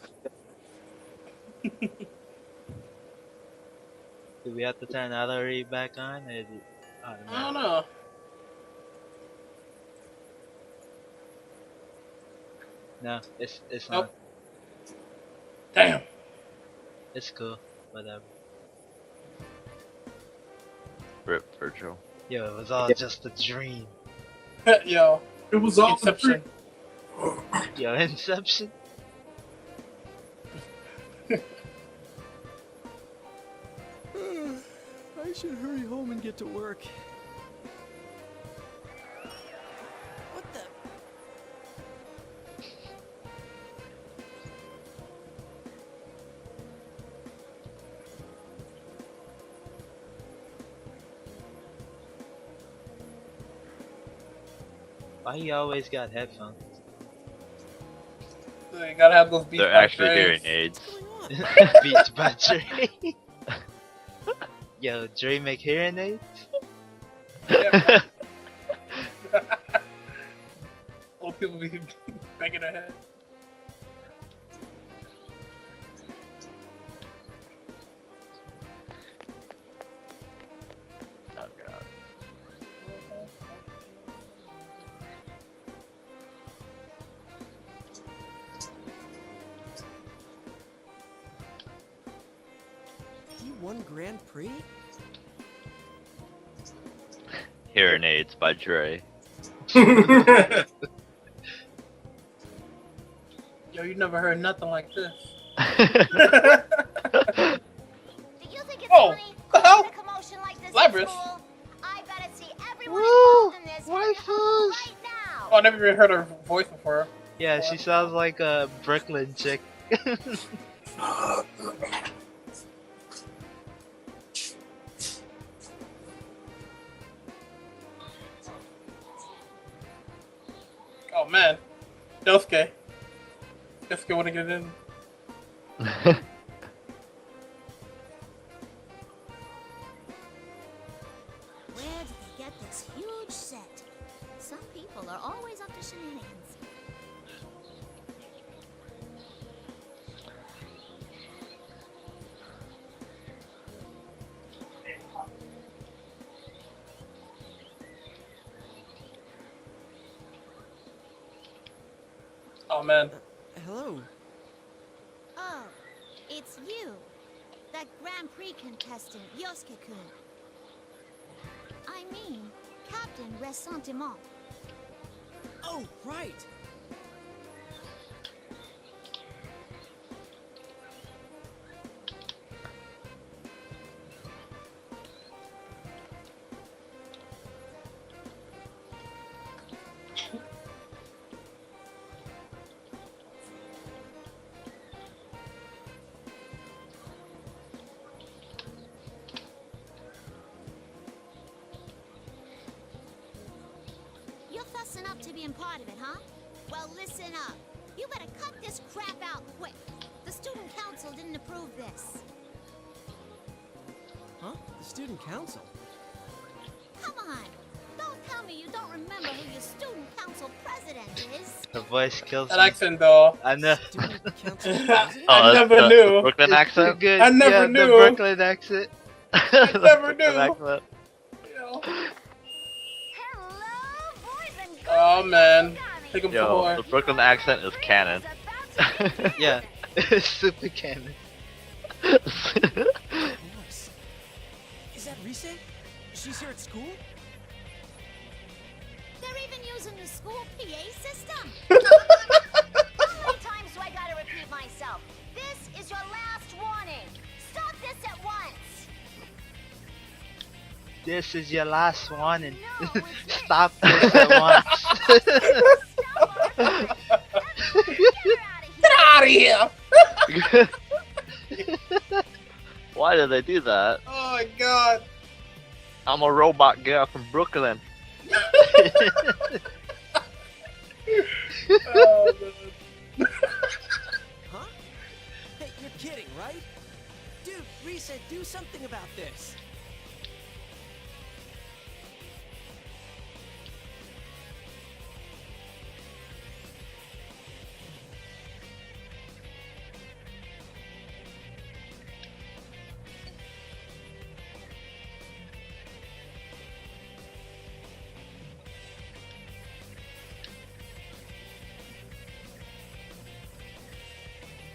[SPEAKER 1] Do we have to turn the auto read back on? Or is it automatic?
[SPEAKER 3] I don't know.
[SPEAKER 1] No, it's
[SPEAKER 3] Nope.
[SPEAKER 1] on.
[SPEAKER 3] Damn.
[SPEAKER 1] It's cool. Whatever.
[SPEAKER 4] Rip Virgil.
[SPEAKER 1] Yo, it was all just a dream.
[SPEAKER 3] Yo.
[SPEAKER 6] It was all
[SPEAKER 3] Inception.
[SPEAKER 1] Yo, Inception.
[SPEAKER 2] I should hurry home and get to work. What the?
[SPEAKER 1] Why he always got headphones?
[SPEAKER 3] So you gotta have those beats.
[SPEAKER 4] They're
[SPEAKER 3] by
[SPEAKER 4] actually
[SPEAKER 3] Dre.
[SPEAKER 4] hearing aids.
[SPEAKER 1] Beats by Dre. Yo, Dre make hearing aids?
[SPEAKER 3] Yeah. Old people be banging their head.
[SPEAKER 4] Oh god.
[SPEAKER 2] He won Grand Prix?
[SPEAKER 4] Hearing aids by Dre.
[SPEAKER 3] Yo, you never heard nothing like this.
[SPEAKER 5] Do you think it's
[SPEAKER 3] Oh,
[SPEAKER 5] funny?
[SPEAKER 3] the hell?
[SPEAKER 5] A commotion like this
[SPEAKER 3] Labrys.
[SPEAKER 5] at school? I better see everyone
[SPEAKER 1] Woo!
[SPEAKER 5] involved in this
[SPEAKER 1] Waifus!
[SPEAKER 5] right now.
[SPEAKER 3] Oh, I never even heard her voice before.
[SPEAKER 1] Yeah, she sounds like a Brooklyn chick.
[SPEAKER 3] Oh man, Yosuke. Yosuke wanna get in.
[SPEAKER 5] Where did they get this huge set? Some people are always up to shenanigans.
[SPEAKER 3] Oh man.
[SPEAKER 2] Hello.
[SPEAKER 5] Oh, it's you. That Grand Prix contestant, Yosuke-kun. I mean, Captain Ressentiment.
[SPEAKER 2] Oh, right.
[SPEAKER 5] You're fussing up to being part of it, huh? Well, listen up. You better cut this crap out quick. The student council didn't approve this.
[SPEAKER 2] Huh? The student council?
[SPEAKER 5] Come on. Don't tell me you don't remember who your student council president is.
[SPEAKER 1] Her voice kills
[SPEAKER 3] That
[SPEAKER 1] me.
[SPEAKER 3] accent though.
[SPEAKER 1] I know.
[SPEAKER 2] Student council president?
[SPEAKER 3] I
[SPEAKER 4] that's
[SPEAKER 3] never
[SPEAKER 4] the
[SPEAKER 3] knew.
[SPEAKER 4] Brooklyn
[SPEAKER 1] It's
[SPEAKER 4] accent?
[SPEAKER 1] too good.
[SPEAKER 3] I never
[SPEAKER 1] yeah,
[SPEAKER 3] knew.
[SPEAKER 1] The Brooklyn accent.
[SPEAKER 3] I never knew.
[SPEAKER 4] Accent.
[SPEAKER 3] Yo.
[SPEAKER 5] Hello, boys and girls.
[SPEAKER 3] Oh man. Take him
[SPEAKER 4] Yo,
[SPEAKER 3] for
[SPEAKER 4] the Brooklyn accent is canon.
[SPEAKER 1] Yeah, it's super canon.
[SPEAKER 2] Voice. Is that Rise? She's here at school?
[SPEAKER 5] They're even using the school PA system. How many times do I gotta repeat myself?
[SPEAKER 1] this is your last one, and stop this at once.
[SPEAKER 3] Get out of here!
[SPEAKER 4] Why did they do that?
[SPEAKER 3] Oh my god.
[SPEAKER 4] I'm a robot girl from Brooklyn.
[SPEAKER 3] Oh, man.
[SPEAKER 2] Huh? Hey, you're kidding, right? Dude, Risa, do something about this.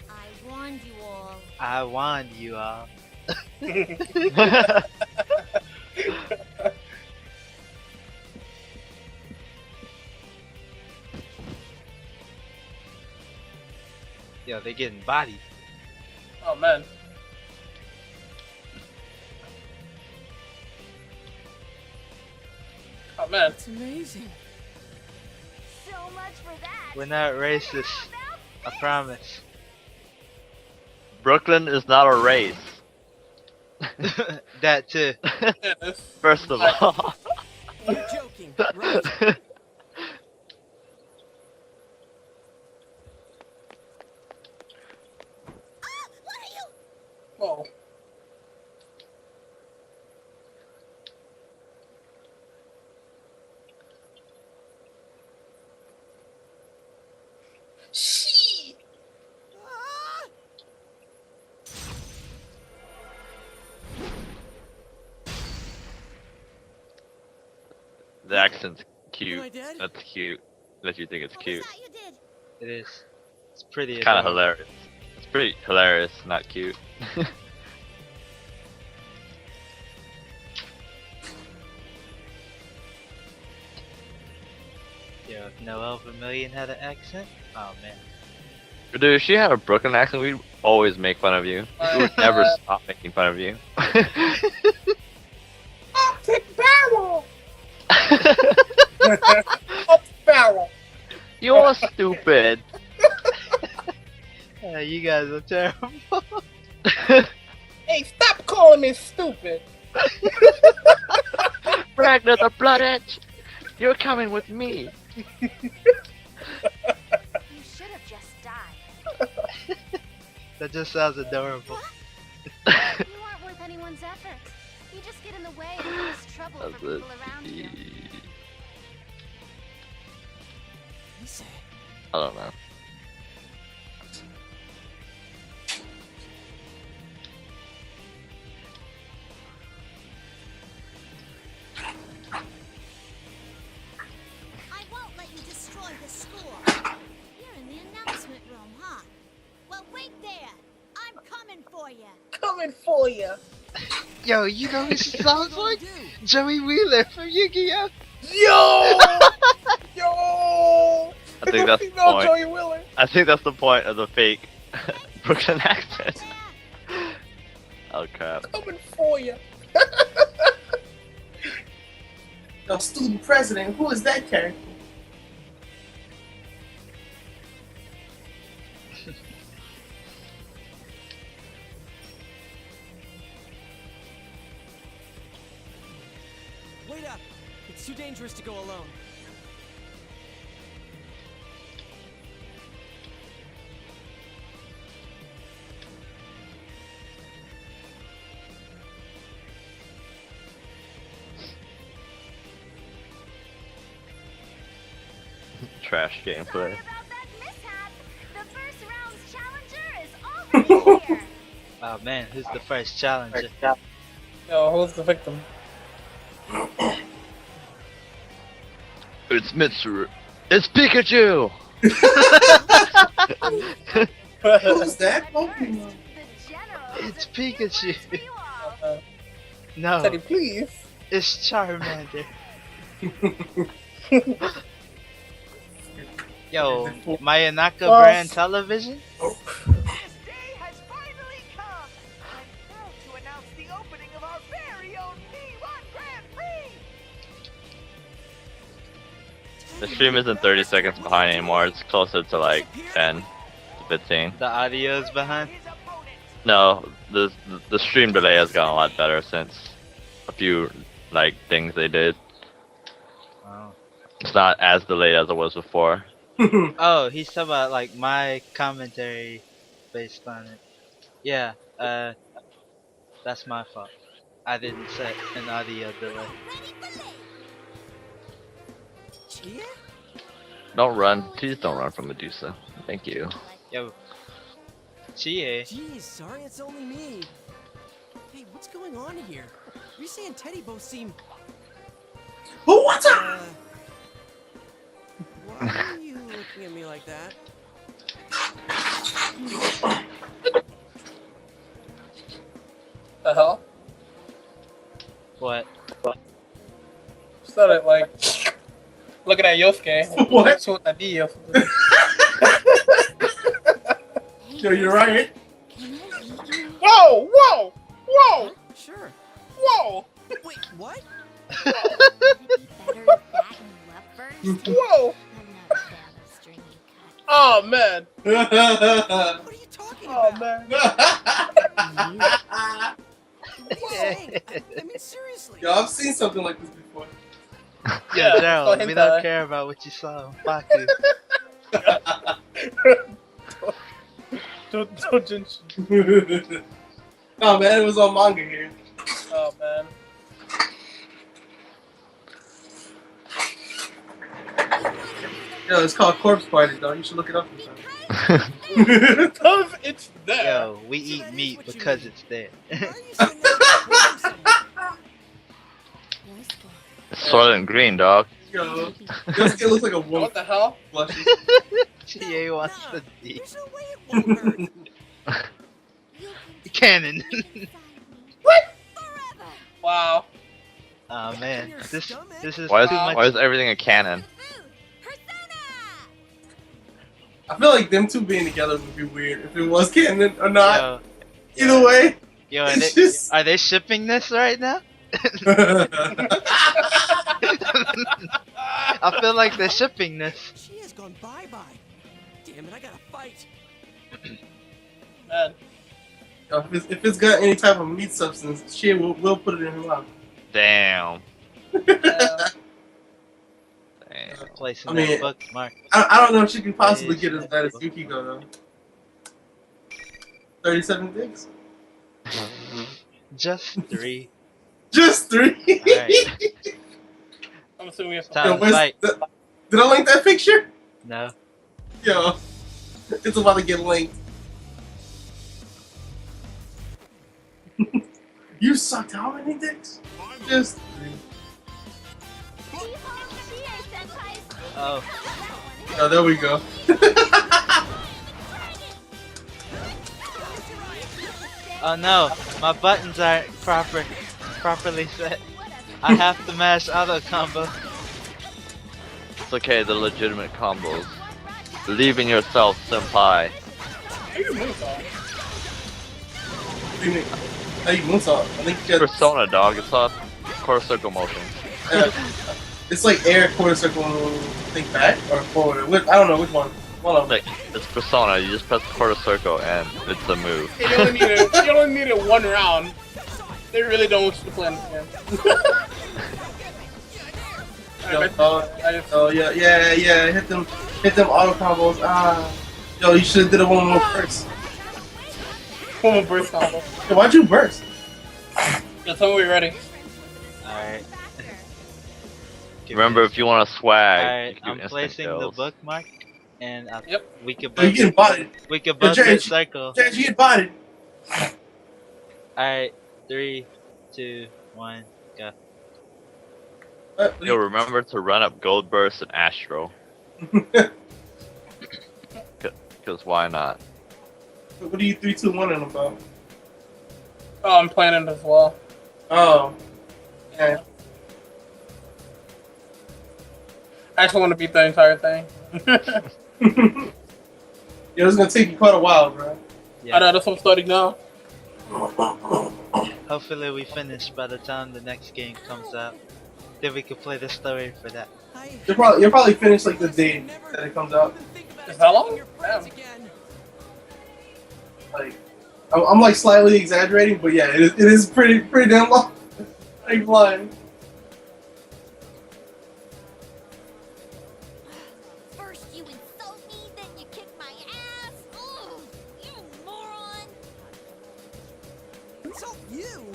[SPEAKER 12] I warned you all.
[SPEAKER 1] I warned you all. Yo, they getting bodied.
[SPEAKER 3] Oh man. Oh man.
[SPEAKER 2] It's amazing.
[SPEAKER 5] So much for that.
[SPEAKER 1] We're not racist. I promise.
[SPEAKER 4] Brooklyn is not a race.
[SPEAKER 1] That too.
[SPEAKER 4] First of all.
[SPEAKER 2] You're joking, right?
[SPEAKER 3] Whoa. Shit.
[SPEAKER 4] The accent's cute.
[SPEAKER 2] Am I dead?
[SPEAKER 4] That's cute. That you think it's cute.
[SPEAKER 12] You did.
[SPEAKER 1] It is. It's pretty.
[SPEAKER 4] Kind of
[SPEAKER 1] adorable.
[SPEAKER 4] hilarious. It's pretty hilarious, not cute.
[SPEAKER 1] Yo, if Noelle Vermillion had an accent, oh man.
[SPEAKER 4] Dude, if she had a Brooklyn accent, we'd always make fun of you. We would never stop making fun of you.
[SPEAKER 3] Optic barrel. Optic barrel.
[SPEAKER 4] You're stupid.
[SPEAKER 1] You guys are terrible.
[SPEAKER 3] Hey, stop calling me stupid.
[SPEAKER 4] Ragnar the Blooded, you're coming with me.
[SPEAKER 5] You should have just died.
[SPEAKER 1] That just sounds adorable.
[SPEAKER 5] You aren't worth anyone's effort. You just get in the way and cause trouble for people around you.
[SPEAKER 4] I don't know.
[SPEAKER 12] I won't let you destroy the score. You're in the announcement room, huh? Well, wait there. I'm coming for you.
[SPEAKER 3] Coming for you.
[SPEAKER 1] Yo, you know who she sounds like? Joey Wheeler from Yu-Gi-Oh!
[SPEAKER 3] Yo! Yo!
[SPEAKER 4] I think that's the
[SPEAKER 3] Female
[SPEAKER 4] point.
[SPEAKER 3] Joey Wheeler.
[SPEAKER 4] I think that's the point of the fake Brooklyn accent. Oh crap.
[SPEAKER 3] Coming for you.
[SPEAKER 6] Yo, student president, who is that character?
[SPEAKER 2] Wait up! It's too dangerous to go alone.
[SPEAKER 4] Trash gameplay.
[SPEAKER 5] Sorry about that mishap. The first round's challenger is already here.
[SPEAKER 1] Oh man, who's the first challenger?
[SPEAKER 3] Yo, who's the victim?
[SPEAKER 4] It's Mitsuru. It's Pikachu!
[SPEAKER 6] Who's that Pokemon?
[SPEAKER 1] It's Pikachu. No,
[SPEAKER 3] Teddy, please.
[SPEAKER 1] it's Charmander. Yo, Mayanaka brand television?
[SPEAKER 10] This day has finally come. I'm proud to announce the opening of our very own P1 Grand
[SPEAKER 4] The stream isn't 30 seconds behind anymore. It's closer to like 10 to 15.
[SPEAKER 13] The audio's behind?
[SPEAKER 4] No, the stream delay has gotten a lot better since a few like things they did.
[SPEAKER 13] Oh.
[SPEAKER 4] It's not as delayed as it was before.
[SPEAKER 13] Oh, he's talking about like my commentary based on it. Yeah, that's my fault. I didn't set an audio delay.
[SPEAKER 4] Don't run. Please don't run from Medusa. Thank you.
[SPEAKER 13] Yo. Chie.
[SPEAKER 2] Jeez, sorry, it's only me. Hey, what's going on here? Risa and Teddy both seem.
[SPEAKER 6] Oh, what's up?
[SPEAKER 2] Why are you looking at me like that?
[SPEAKER 3] The hell?
[SPEAKER 13] What?
[SPEAKER 3] Started like looking at Yosuke.
[SPEAKER 6] What?
[SPEAKER 3] So what I did.
[SPEAKER 6] Yo, you're right.
[SPEAKER 3] Whoa! Whoa! Whoa!
[SPEAKER 2] Sure.
[SPEAKER 3] Whoa!
[SPEAKER 2] Wait, what?
[SPEAKER 3] Whoa! Oh man!
[SPEAKER 2] What are you talking
[SPEAKER 3] Oh
[SPEAKER 2] about?
[SPEAKER 3] man!
[SPEAKER 2] What are you saying? I mean, seriously.
[SPEAKER 6] Yo, I've seen something like this before.
[SPEAKER 13] Yeah,
[SPEAKER 3] Yeah,
[SPEAKER 13] Gerald,
[SPEAKER 3] it's
[SPEAKER 13] we
[SPEAKER 3] hentai.
[SPEAKER 13] don't care about what you saw on Baku.
[SPEAKER 3] Dojinshi.
[SPEAKER 6] Oh man, it was on manga here.
[SPEAKER 3] Oh man.
[SPEAKER 6] Yo, it's called Corpse Party, dog. You should look it up sometime.
[SPEAKER 3] Because it's there.
[SPEAKER 13] Yo, we eat meat because it's there.
[SPEAKER 4] Soylent Green, dog.
[SPEAKER 6] Yo, Yosuke looks like a wolf.
[SPEAKER 3] What the hell?
[SPEAKER 6] Blushes.
[SPEAKER 13] Chie wants the D.
[SPEAKER 2] There's no way it won't hurt.
[SPEAKER 13] Cannon.
[SPEAKER 3] Wow.
[SPEAKER 13] Oh man, this is
[SPEAKER 4] Why
[SPEAKER 13] too much.
[SPEAKER 4] is everything a cannon?
[SPEAKER 6] I feel like them two being together would be weird if it was canon or not.
[SPEAKER 13] Yo,
[SPEAKER 6] Either way,
[SPEAKER 13] yo,
[SPEAKER 6] it's just.
[SPEAKER 13] are they shipping this right now? I feel like they're shipping this.
[SPEAKER 2] She has gone bye-bye. Damn it, I gotta fight.
[SPEAKER 3] Man.
[SPEAKER 6] Yo, if it's got any type of meat substance, shit, we'll put it in her mouth.
[SPEAKER 4] Damn.
[SPEAKER 13] Placing
[SPEAKER 6] I mean,
[SPEAKER 13] that bookmark.
[SPEAKER 6] I don't know if she can possibly get as bad as Yukiko though. 37 dicks?
[SPEAKER 13] Just 3.
[SPEAKER 6] Just 3?
[SPEAKER 13] Alright.
[SPEAKER 3] I'm assuming it's
[SPEAKER 13] Time to fight.
[SPEAKER 6] Did I link that picture?
[SPEAKER 13] No.
[SPEAKER 6] Yo, it's about to get linked. You sucked how many dicks? Just 3.
[SPEAKER 13] Oh.
[SPEAKER 6] Oh, there we go.
[SPEAKER 13] Oh no, my buttons aren't properly set. I have to mash auto combo.
[SPEAKER 4] It's okay, the legitimate combos. Believe in yourself, senpai.
[SPEAKER 3] How you moonsault?
[SPEAKER 6] How you moonsault? I think you got
[SPEAKER 4] Persona, dog. It's a quarter circle motion.
[SPEAKER 6] it's like air quarter circle, think back or forward. I don't know which one. One of them.
[SPEAKER 4] Like, it's Persona. You just press quarter circle and it's a move.
[SPEAKER 3] You only need it one round. They really don't want you to play this game.
[SPEAKER 6] Oh yeah. Hit them auto combos. Yo, you should have did it one more first.
[SPEAKER 3] One more burst combo.
[SPEAKER 6] Yo, why'd you burst?
[SPEAKER 3] Yo, tell me when you're ready.
[SPEAKER 13] Alright.
[SPEAKER 4] Remember, if you want to swag,
[SPEAKER 13] Alright,
[SPEAKER 4] you can do
[SPEAKER 13] I'm
[SPEAKER 4] instant
[SPEAKER 13] placing the
[SPEAKER 4] kills.
[SPEAKER 13] bookmark, and we can
[SPEAKER 6] Oh, you getting bodied.
[SPEAKER 13] We can both hit circle.
[SPEAKER 6] Judge, you get bodied.
[SPEAKER 13] Alright, 3, 2, 1, go.
[SPEAKER 4] Yo, remember to run up Gold Burst and Astro. Because why not?
[SPEAKER 6] What are you 3, 2, 1 about?
[SPEAKER 3] Oh, I'm playing it as well.
[SPEAKER 6] Oh. Yeah.
[SPEAKER 3] I actually want to beat the entire thing.
[SPEAKER 6] Yeah, it's gonna take you quite a while, bro.
[SPEAKER 3] I know, that's what I'm starting now.
[SPEAKER 13] Hopefully we finish by the time the next game comes out. then we could play the story for that.
[SPEAKER 6] You'll probably finish like the day that it comes out.
[SPEAKER 3] Is how long? Damn.
[SPEAKER 6] Like, I'm like slightly exaggerating, but yeah, it is pretty damn long. Like lying.
[SPEAKER 12] First you insult me, then you kick my ass. Ugh, you moron.
[SPEAKER 2] Insult you?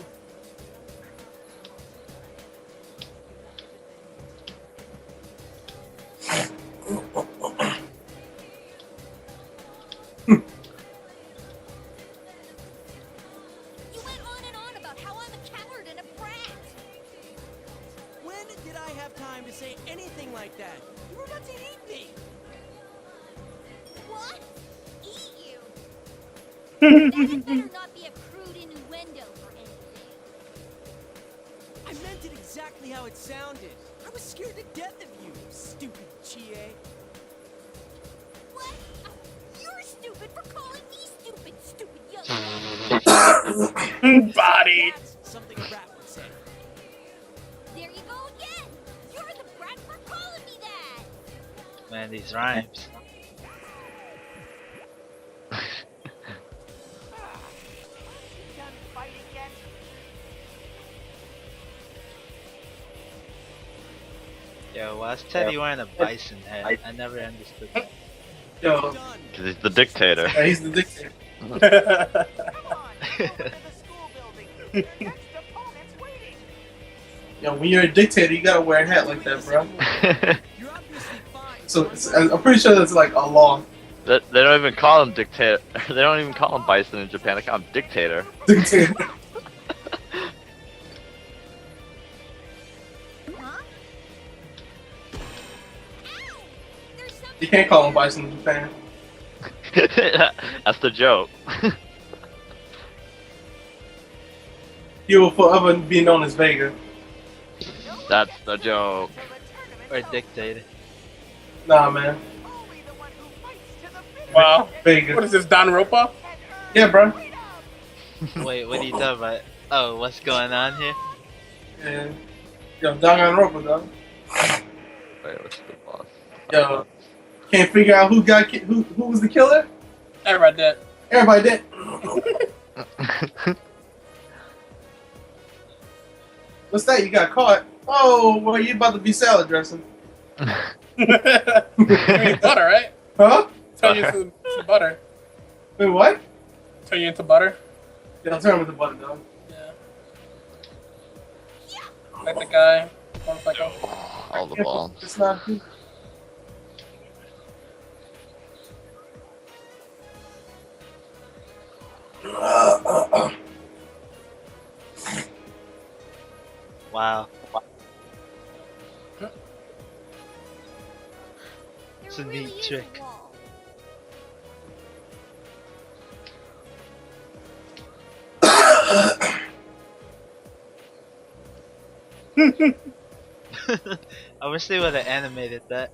[SPEAKER 12] You went on and on about how I'm a coward and a brat.
[SPEAKER 2] When did I have time to say anything like that? You were about to eat me.
[SPEAKER 12] What? Eat you? That better not be a crude innuendo for anything.
[SPEAKER 2] I meant it exactly how it sounded. I was scared to death of you, stupid Chie.
[SPEAKER 12] What? Oh, you're stupid for calling me stupid, stupid young
[SPEAKER 3] Body.
[SPEAKER 2] That's something a rat would say.
[SPEAKER 12] There you go again. You're the brat for calling me that.
[SPEAKER 13] Man, these rhymes.
[SPEAKER 10] Done fighting yet?
[SPEAKER 13] Yo, why is Teddy wearing a bison head? I never understood that.
[SPEAKER 6] Yo,
[SPEAKER 4] Because he's the dictator.
[SPEAKER 6] yeah, he's the dictator.
[SPEAKER 10] Come on, over to the school building. Your next opponent's waiting.
[SPEAKER 6] Yo, when you're a dictator, you gotta wear a hat like that, bro.
[SPEAKER 2] You're obviously fine.
[SPEAKER 6] So I'm pretty sure that's like a law.
[SPEAKER 4] They don't even call him dictator. They don't even call him bison in Japan. They call him dictator.
[SPEAKER 6] Dictator.
[SPEAKER 12] Huh? Ow! There's something.
[SPEAKER 6] You can't call him bison in Japan.
[SPEAKER 4] That's the joke.
[SPEAKER 6] He will forever be known as Vega.
[SPEAKER 4] That's the joke.
[SPEAKER 13] Or dictator.
[SPEAKER 6] Nah, man.
[SPEAKER 10] Only the one who fights to the finish.
[SPEAKER 3] Wow.
[SPEAKER 6] Vega.
[SPEAKER 3] What is this, Don Ropa?
[SPEAKER 6] Yeah, bro.
[SPEAKER 13] Wait, what are you talking about? Oh, what's going on here?
[SPEAKER 6] Yeah. Yo, Danganronpa, dog.
[SPEAKER 4] Wait, what's the boss?
[SPEAKER 6] Yo, can't figure out who was the killer?
[SPEAKER 3] Everybody dead.
[SPEAKER 6] Everybody did. What's that? You got caught? Oh, well, you about to be salad dressing?
[SPEAKER 3] You mean butter, right?
[SPEAKER 6] Huh?
[SPEAKER 3] Turn you into butter.
[SPEAKER 6] Wait, what?
[SPEAKER 3] Turn you into butter.
[SPEAKER 6] Yeah, I'll turn him into butter, dog.
[SPEAKER 3] Yeah. Like the guy. 1 second.
[SPEAKER 4] All the balls.
[SPEAKER 6] It's not good.
[SPEAKER 13] Wow.
[SPEAKER 12] There
[SPEAKER 13] It's a
[SPEAKER 12] really
[SPEAKER 13] neat
[SPEAKER 12] is
[SPEAKER 13] trick.
[SPEAKER 12] a wall.
[SPEAKER 13] I wish they would have animated that.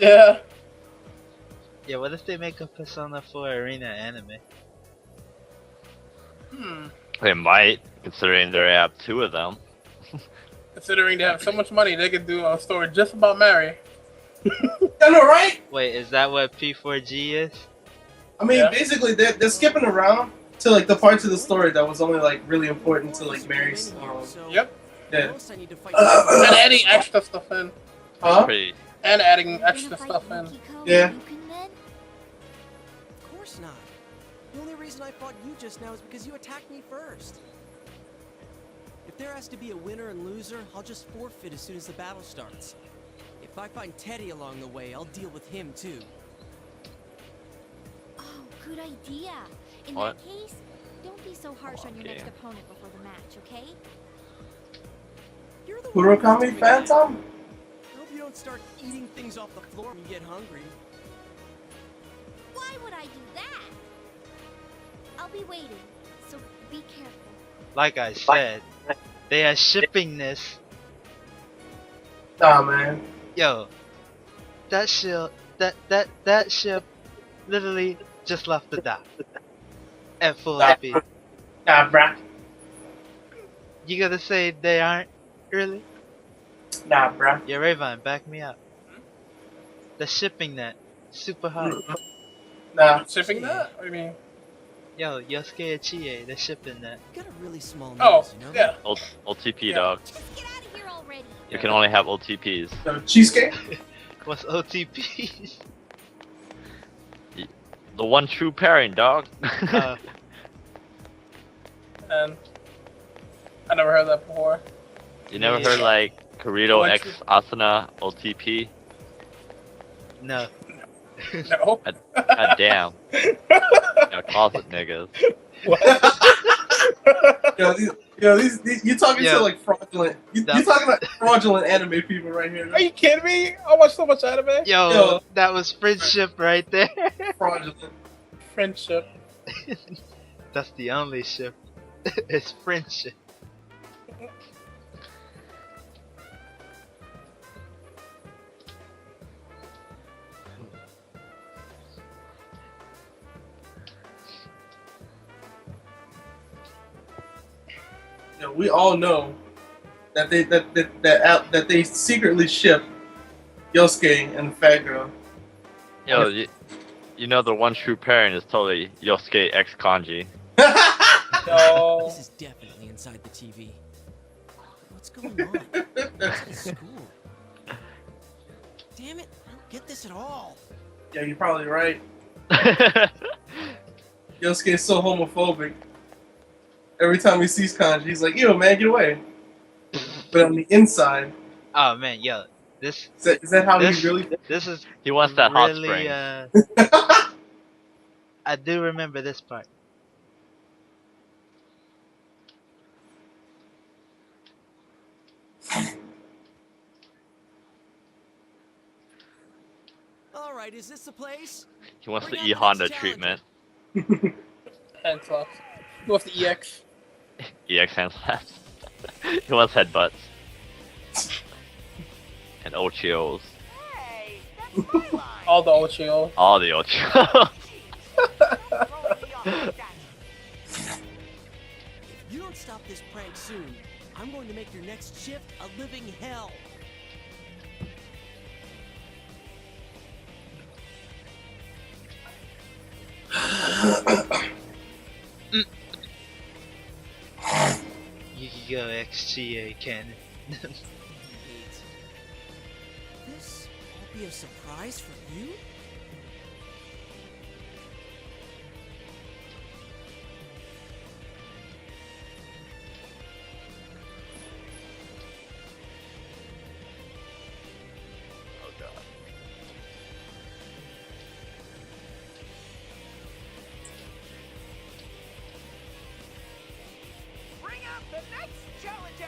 [SPEAKER 3] Yeah.
[SPEAKER 13] Yeah, what if they make a Persona 4 Arena anime?
[SPEAKER 4] They might, considering they have 2 of them.
[SPEAKER 3] Considering they have so much money, they could do a story just about Mary.
[SPEAKER 6] I know, right?
[SPEAKER 13] Wait, is that what P4G is?
[SPEAKER 6] I mean,
[SPEAKER 3] Yeah.
[SPEAKER 6] basically, they're skipping around to like the parts of the story that was only like really important to like Mary's.
[SPEAKER 3] Yep.
[SPEAKER 6] Yeah.
[SPEAKER 2] First, I need to fight
[SPEAKER 3] And adding extra stuff in.
[SPEAKER 6] Huh?
[SPEAKER 4] Pretty.
[SPEAKER 3] And adding
[SPEAKER 12] You're gonna
[SPEAKER 3] extra
[SPEAKER 12] fight
[SPEAKER 3] stuff in.
[SPEAKER 12] Yukiko and
[SPEAKER 6] Yeah.
[SPEAKER 12] Lucan then?
[SPEAKER 2] Of course not. The only reason I fought you just now is because you attacked me first. If there has to be a winner and loser, I'll just forfeit as soon as the battle starts. If I find Teddy along the way, I'll deal with him too.
[SPEAKER 12] Oh, good idea. In
[SPEAKER 4] What?
[SPEAKER 12] that case, don't be so harsh on your
[SPEAKER 4] Okay.
[SPEAKER 12] next opponent before the match, okay?
[SPEAKER 2] You're the one who
[SPEAKER 6] Kurokami
[SPEAKER 2] told me
[SPEAKER 6] Phantom?
[SPEAKER 2] I hope you don't start eating things off the floor when you get hungry.
[SPEAKER 12] Why would I do that? I'll be waiting, so be careful.
[SPEAKER 13] Like I said, they are shipping this.
[SPEAKER 6] Nah, man.
[SPEAKER 13] Yo, that ship literally just left the dock at full speed.
[SPEAKER 6] Nah, bruh.
[SPEAKER 13] You gotta say they aren't really?
[SPEAKER 6] Nah, bruh.
[SPEAKER 13] Yeah, Rayvon, back me up. The shipping net, super hot.
[SPEAKER 6] Nah.
[SPEAKER 3] Shipping that? What do you mean?
[SPEAKER 13] Yo, Yosuke and Chie, the shipping net.
[SPEAKER 2] You got a really small nose,
[SPEAKER 3] Oh,
[SPEAKER 2] you know
[SPEAKER 3] yeah.
[SPEAKER 4] OTP,
[SPEAKER 3] Yeah.
[SPEAKER 4] dog.
[SPEAKER 12] Just get out of here already.
[SPEAKER 4] You can only have OTPs.
[SPEAKER 6] Cheesecake?
[SPEAKER 13] What's OTPs?
[SPEAKER 4] The one true pairing, dog.
[SPEAKER 3] And I never heard that before.
[SPEAKER 4] You never
[SPEAKER 13] Yeah.
[SPEAKER 4] heard like Kirito
[SPEAKER 3] One
[SPEAKER 4] X
[SPEAKER 3] true-
[SPEAKER 4] Asuna OTP?
[SPEAKER 13] No.
[SPEAKER 3] No.
[SPEAKER 4] God damn. Yeah, closet niggas.
[SPEAKER 6] These you talking to like fraudulent. You talking about fraudulent anime people right here.
[SPEAKER 3] Are you kidding me? I watch so much anime.
[SPEAKER 13] Yo, that was friendship right there.
[SPEAKER 6] Fraudulent.
[SPEAKER 3] Friendship.
[SPEAKER 13] That's the only ship. It's friendship.
[SPEAKER 6] We all know that they secretly ship Yosuke and the fat girl.
[SPEAKER 4] Yo, you know the one true pairing is totally Yosuke X Kanji.
[SPEAKER 3] No.
[SPEAKER 2] This is definitely inside the TV. What's going on? It's at school. Damn it! I don't get this at all.
[SPEAKER 6] Yeah, you're probably right. Yosuke is so homophobic. Every time he sees Kanji, he's like, "Yo, man, get away." But on the inside,
[SPEAKER 13] Oh man, yo, this
[SPEAKER 6] is that how
[SPEAKER 13] this,
[SPEAKER 6] he really?
[SPEAKER 13] This is
[SPEAKER 4] He wants that hot
[SPEAKER 13] really.
[SPEAKER 4] spring.
[SPEAKER 13] I do remember this part.
[SPEAKER 2] All right, is this the place?
[SPEAKER 4] He wants the
[SPEAKER 2] Bring
[SPEAKER 4] E
[SPEAKER 2] out the
[SPEAKER 4] Honda
[SPEAKER 2] next
[SPEAKER 4] treatment.
[SPEAKER 3] Hand slaps. Go with the EX.
[SPEAKER 4] EX hand slaps. He wants headbutts. And Ochios.
[SPEAKER 3] All the Ochio.
[SPEAKER 4] All the Ochios.
[SPEAKER 2] If you don't stop this prank soon, I'm going to make your next shift a living hell.
[SPEAKER 13] Yu-Gi-Oh! XGA canon.
[SPEAKER 2] This will be a surprise for you?
[SPEAKER 4] Oh god.
[SPEAKER 10] Bring up the next challenger!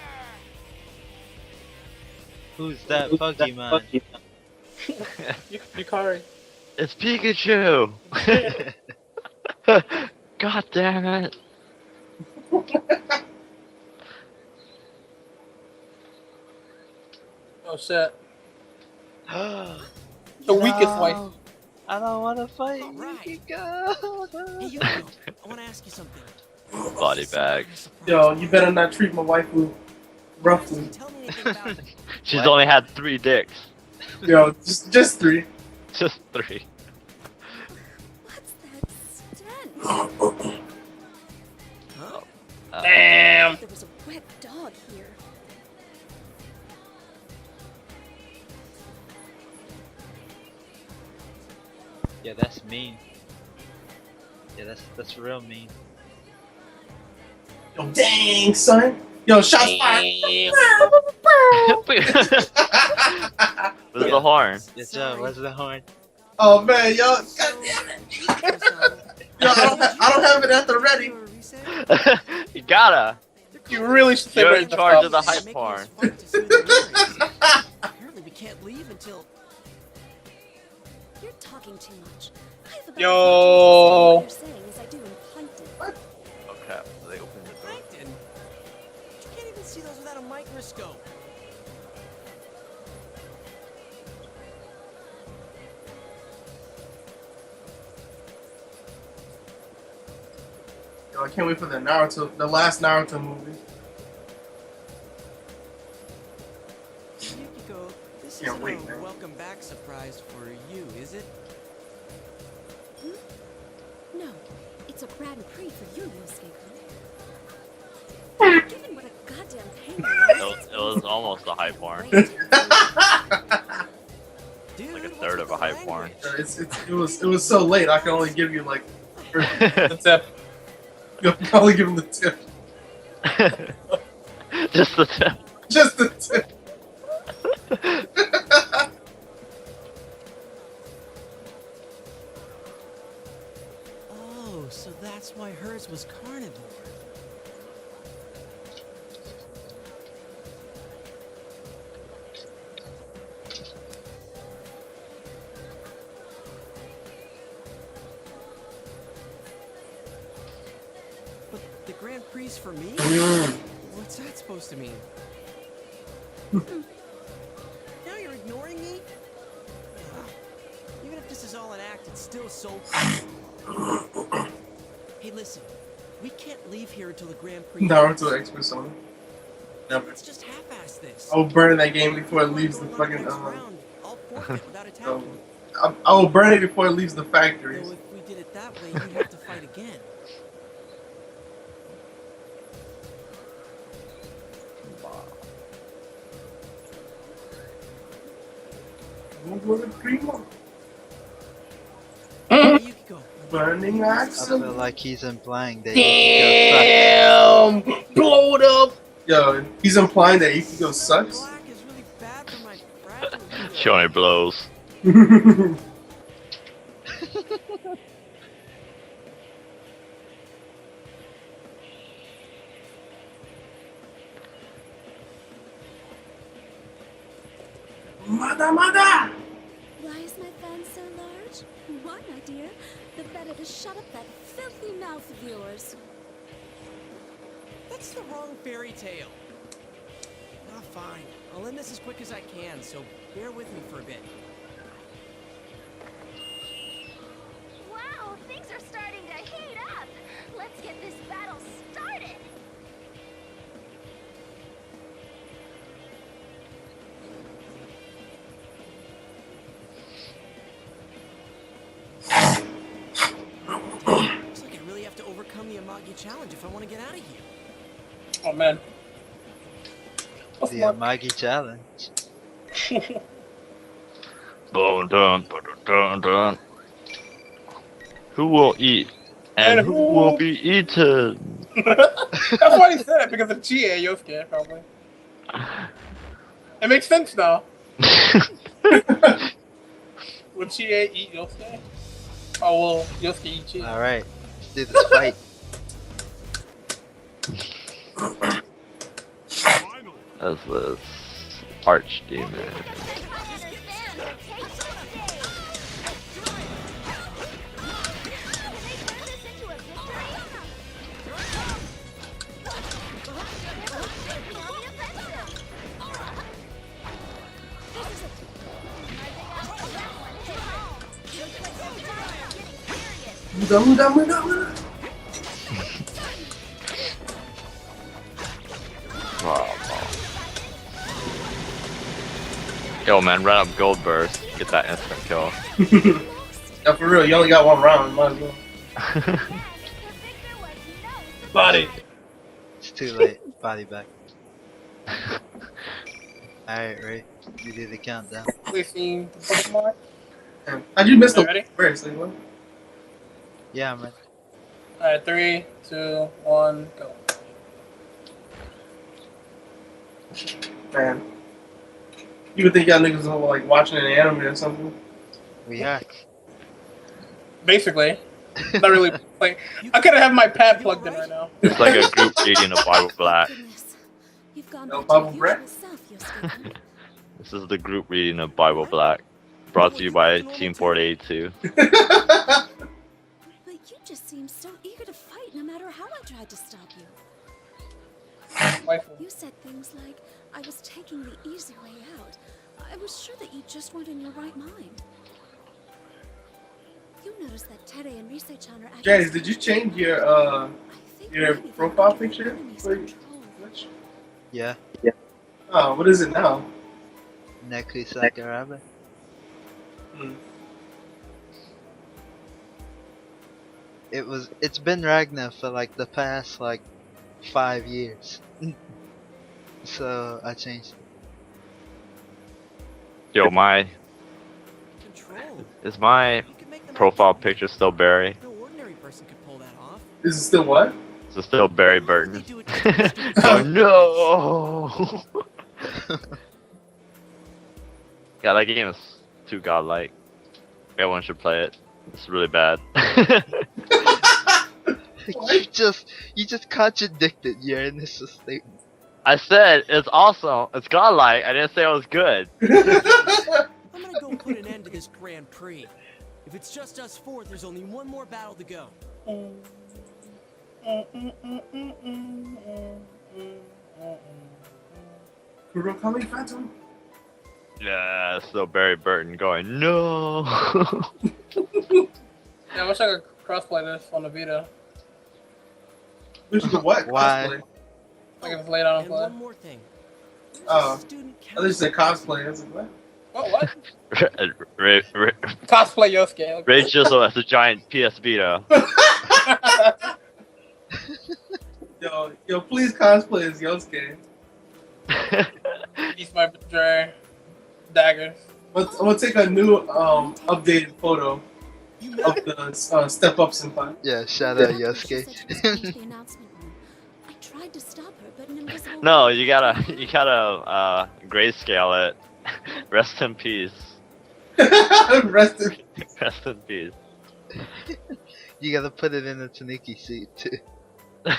[SPEAKER 13] Who's that Pokemon?
[SPEAKER 3] Yukari.
[SPEAKER 4] It's Pikachu! God damn it.
[SPEAKER 3] Oh shit.
[SPEAKER 13] The
[SPEAKER 3] The weakest wife.
[SPEAKER 13] I don't want to fight.
[SPEAKER 2] Right.
[SPEAKER 13] Yukiko.
[SPEAKER 2] Hey, Yoko, I want to ask you something.
[SPEAKER 4] Body bag.
[SPEAKER 6] Yo, you better not treat my waifu roughly.
[SPEAKER 2] Tell me anything about
[SPEAKER 4] She's only had 3 dicks.
[SPEAKER 6] Yo, just 3.
[SPEAKER 4] Just 3.
[SPEAKER 3] Damn.
[SPEAKER 12] There was a wet dog here.
[SPEAKER 13] Yeah, that's mean. Yeah, that's real mean.
[SPEAKER 6] Yo, dang, son. Yo, shots fired.
[SPEAKER 4] Where's the horn?
[SPEAKER 13] Yeah, Joe, where's the horn?
[SPEAKER 6] Oh man, yo, god damn it. Yo, I don't have it at the ready.
[SPEAKER 4] You gotta.
[SPEAKER 3] You really should say
[SPEAKER 4] You're
[SPEAKER 3] right
[SPEAKER 4] in
[SPEAKER 3] at the
[SPEAKER 4] charge
[SPEAKER 3] top.
[SPEAKER 4] of the hype horn.
[SPEAKER 2] Apparently we can't leave until...
[SPEAKER 12] You're talking too much. I have about
[SPEAKER 3] Yo.
[SPEAKER 12] as much interest in what you're saying as I do in plankton.
[SPEAKER 4] Oh crap, they opened the door.
[SPEAKER 2] Plankton? You can't even see those without a microscope.
[SPEAKER 6] Yo, I can't wait for the last Naruto movie.
[SPEAKER 2] You This
[SPEAKER 6] Can't
[SPEAKER 2] isn't
[SPEAKER 6] wait,
[SPEAKER 2] a
[SPEAKER 6] man.
[SPEAKER 2] welcome back surprise for you, is it?
[SPEAKER 12] No, it's a Grand Prix for you, Yosuke. Given what a goddamn pain in the ass
[SPEAKER 4] It was almost a hype porn.
[SPEAKER 2] Dude,
[SPEAKER 4] Like a third of a hype porn.
[SPEAKER 6] It was so late. I can only give you like
[SPEAKER 3] The tip.
[SPEAKER 6] you can only give him the tip.
[SPEAKER 4] Just the tip.
[SPEAKER 6] Just the tip.
[SPEAKER 2] Oh, so that's why hers was carnivore. But the Grand Prix for me? What's that supposed to mean? Now you're ignoring me? Ugh. Even if this is all an act, it's still so cool. Hey, listen. We can't leave here until the Grand Prix.
[SPEAKER 6] Naruto X Persona. Never.
[SPEAKER 2] Let's just half-ass this.
[SPEAKER 6] I will burn that game before it leaves the fucking. I will burn it before it leaves the factories.
[SPEAKER 2] Though if we did it that way, you'd have to fight again.
[SPEAKER 6] Burning
[SPEAKER 13] I
[SPEAKER 6] axle.
[SPEAKER 13] feel like he's implying that
[SPEAKER 3] Damn! Blow it up!
[SPEAKER 6] Yo, he's implying that Ichigo sucks.
[SPEAKER 4] Showing blows.
[SPEAKER 6] Mada!
[SPEAKER 12] Why is my fan so large? Why, my dear? The better to shut up that filthy mouth of yours.
[SPEAKER 2] That's the wrong fairy tale. Ah, fine. I'll end this as quick as I can, so bear with me for a bit.
[SPEAKER 5] Wow, things are starting to heat up. Let's get this battle started.
[SPEAKER 2] Looks like I really have to overcome the Amagi challenge if I want to get out of here.
[SPEAKER 3] Oh man.
[SPEAKER 13] The Amagi challenge.
[SPEAKER 4] Dun, dun, dun, dun, dun. Who will eat and who will be eaten?
[SPEAKER 3] That's why he said it, because of Chie Yosuke, probably. It makes sense though. Will Chie eat Yosuke? Or will Yosuke eat Chie?
[SPEAKER 13] Alright, let's do this fight.
[SPEAKER 4] As this archdemon. Yo man, run up gold burst, get that instant kill.
[SPEAKER 6] Yeah, for real, you only got one round, might as well.
[SPEAKER 3] Body.
[SPEAKER 13] It's too late. Body back. Alright, Ray. You do the countdown.
[SPEAKER 3] We've seen the Pokemon.
[SPEAKER 6] How'd you miss the
[SPEAKER 3] Ready?
[SPEAKER 6] first? Like, what?
[SPEAKER 13] Yeah, man.
[SPEAKER 3] Alright, 3, 2, 1, go.
[SPEAKER 6] Man. You would think y'all niggas are like watching an anime or something.
[SPEAKER 13] We are.
[SPEAKER 3] Basically. Not really like I could have my pad plugged in right now.
[SPEAKER 4] It's like a group reading of Bible Black.
[SPEAKER 12] You've gone
[SPEAKER 6] No
[SPEAKER 12] back
[SPEAKER 6] Bible
[SPEAKER 12] to your
[SPEAKER 6] Black?
[SPEAKER 12] usual self, Yosuke.
[SPEAKER 4] This is the group reading of Bible Black. Brought to you by Team 482.
[SPEAKER 12] But you just seem so eager to fight no matter how I tried to stop you. You said things like, I was taking the easy way out. I was sure that you just weren't in your right mind. You noticed that Tere and Rise-chan are acting
[SPEAKER 6] Janice, did you change your profile picture?
[SPEAKER 13] Yeah.
[SPEAKER 6] Oh, what is it now?
[SPEAKER 13] Neku Sakuraba.
[SPEAKER 6] Hmm.
[SPEAKER 13] It's been Ragnar for like the past like 5 years. So I changed it.
[SPEAKER 4] Yo, my
[SPEAKER 2] Control.
[SPEAKER 4] is my
[SPEAKER 2] You can make them
[SPEAKER 4] profile
[SPEAKER 2] act
[SPEAKER 4] picture still Barry?
[SPEAKER 2] no ordinary person could pull that off.
[SPEAKER 6] Is it still what?
[SPEAKER 4] Is it still Barry Burton?
[SPEAKER 2] Do it just to
[SPEAKER 4] Oh no! Yeah, that game is too godlike. Everyone should play it. It's really bad.
[SPEAKER 1] You just contradicted your initial statement.
[SPEAKER 4] I said it's awesome. It's godlike. I didn't say it was good.
[SPEAKER 2] I'm gonna go put an end to this Grand Prix. If it's just us four, there's only one more battle to go.
[SPEAKER 6] Kurokami Phantom?
[SPEAKER 4] Yeah, so Barry Burton going no.
[SPEAKER 3] Yeah, I wish I could crossplay this on the Vita.
[SPEAKER 6] Wish you could what?
[SPEAKER 13] Why?
[SPEAKER 6] Cosplay?
[SPEAKER 3] Like if it's laid out and
[SPEAKER 2] And
[SPEAKER 3] play.
[SPEAKER 2] one more thing.
[SPEAKER 6] Oh.
[SPEAKER 2] Student
[SPEAKER 6] I thought you said cosplay. I was like, what?
[SPEAKER 3] Oh, what?
[SPEAKER 4] Ray
[SPEAKER 3] Cosplay Yosuke.
[SPEAKER 4] Jizzle has a giant PS Vita.
[SPEAKER 6] Yo, please cosplay as Yosuke.
[SPEAKER 3] East my Dre. Daggers.
[SPEAKER 6] I'm gonna take a new, updated photo of the Step Up Senpai.
[SPEAKER 1] Yeah, shout out
[SPEAKER 12] She said she was going to
[SPEAKER 1] Yosuke.
[SPEAKER 12] the announcement room. I tried to stop her, but an invisible
[SPEAKER 4] No,
[SPEAKER 12] wall-
[SPEAKER 4] you gotta grayscale it. Rest in peace.
[SPEAKER 6] Rest in
[SPEAKER 4] Rest in peace.
[SPEAKER 1] You gotta put it in the Taniki suit too.
[SPEAKER 6] No,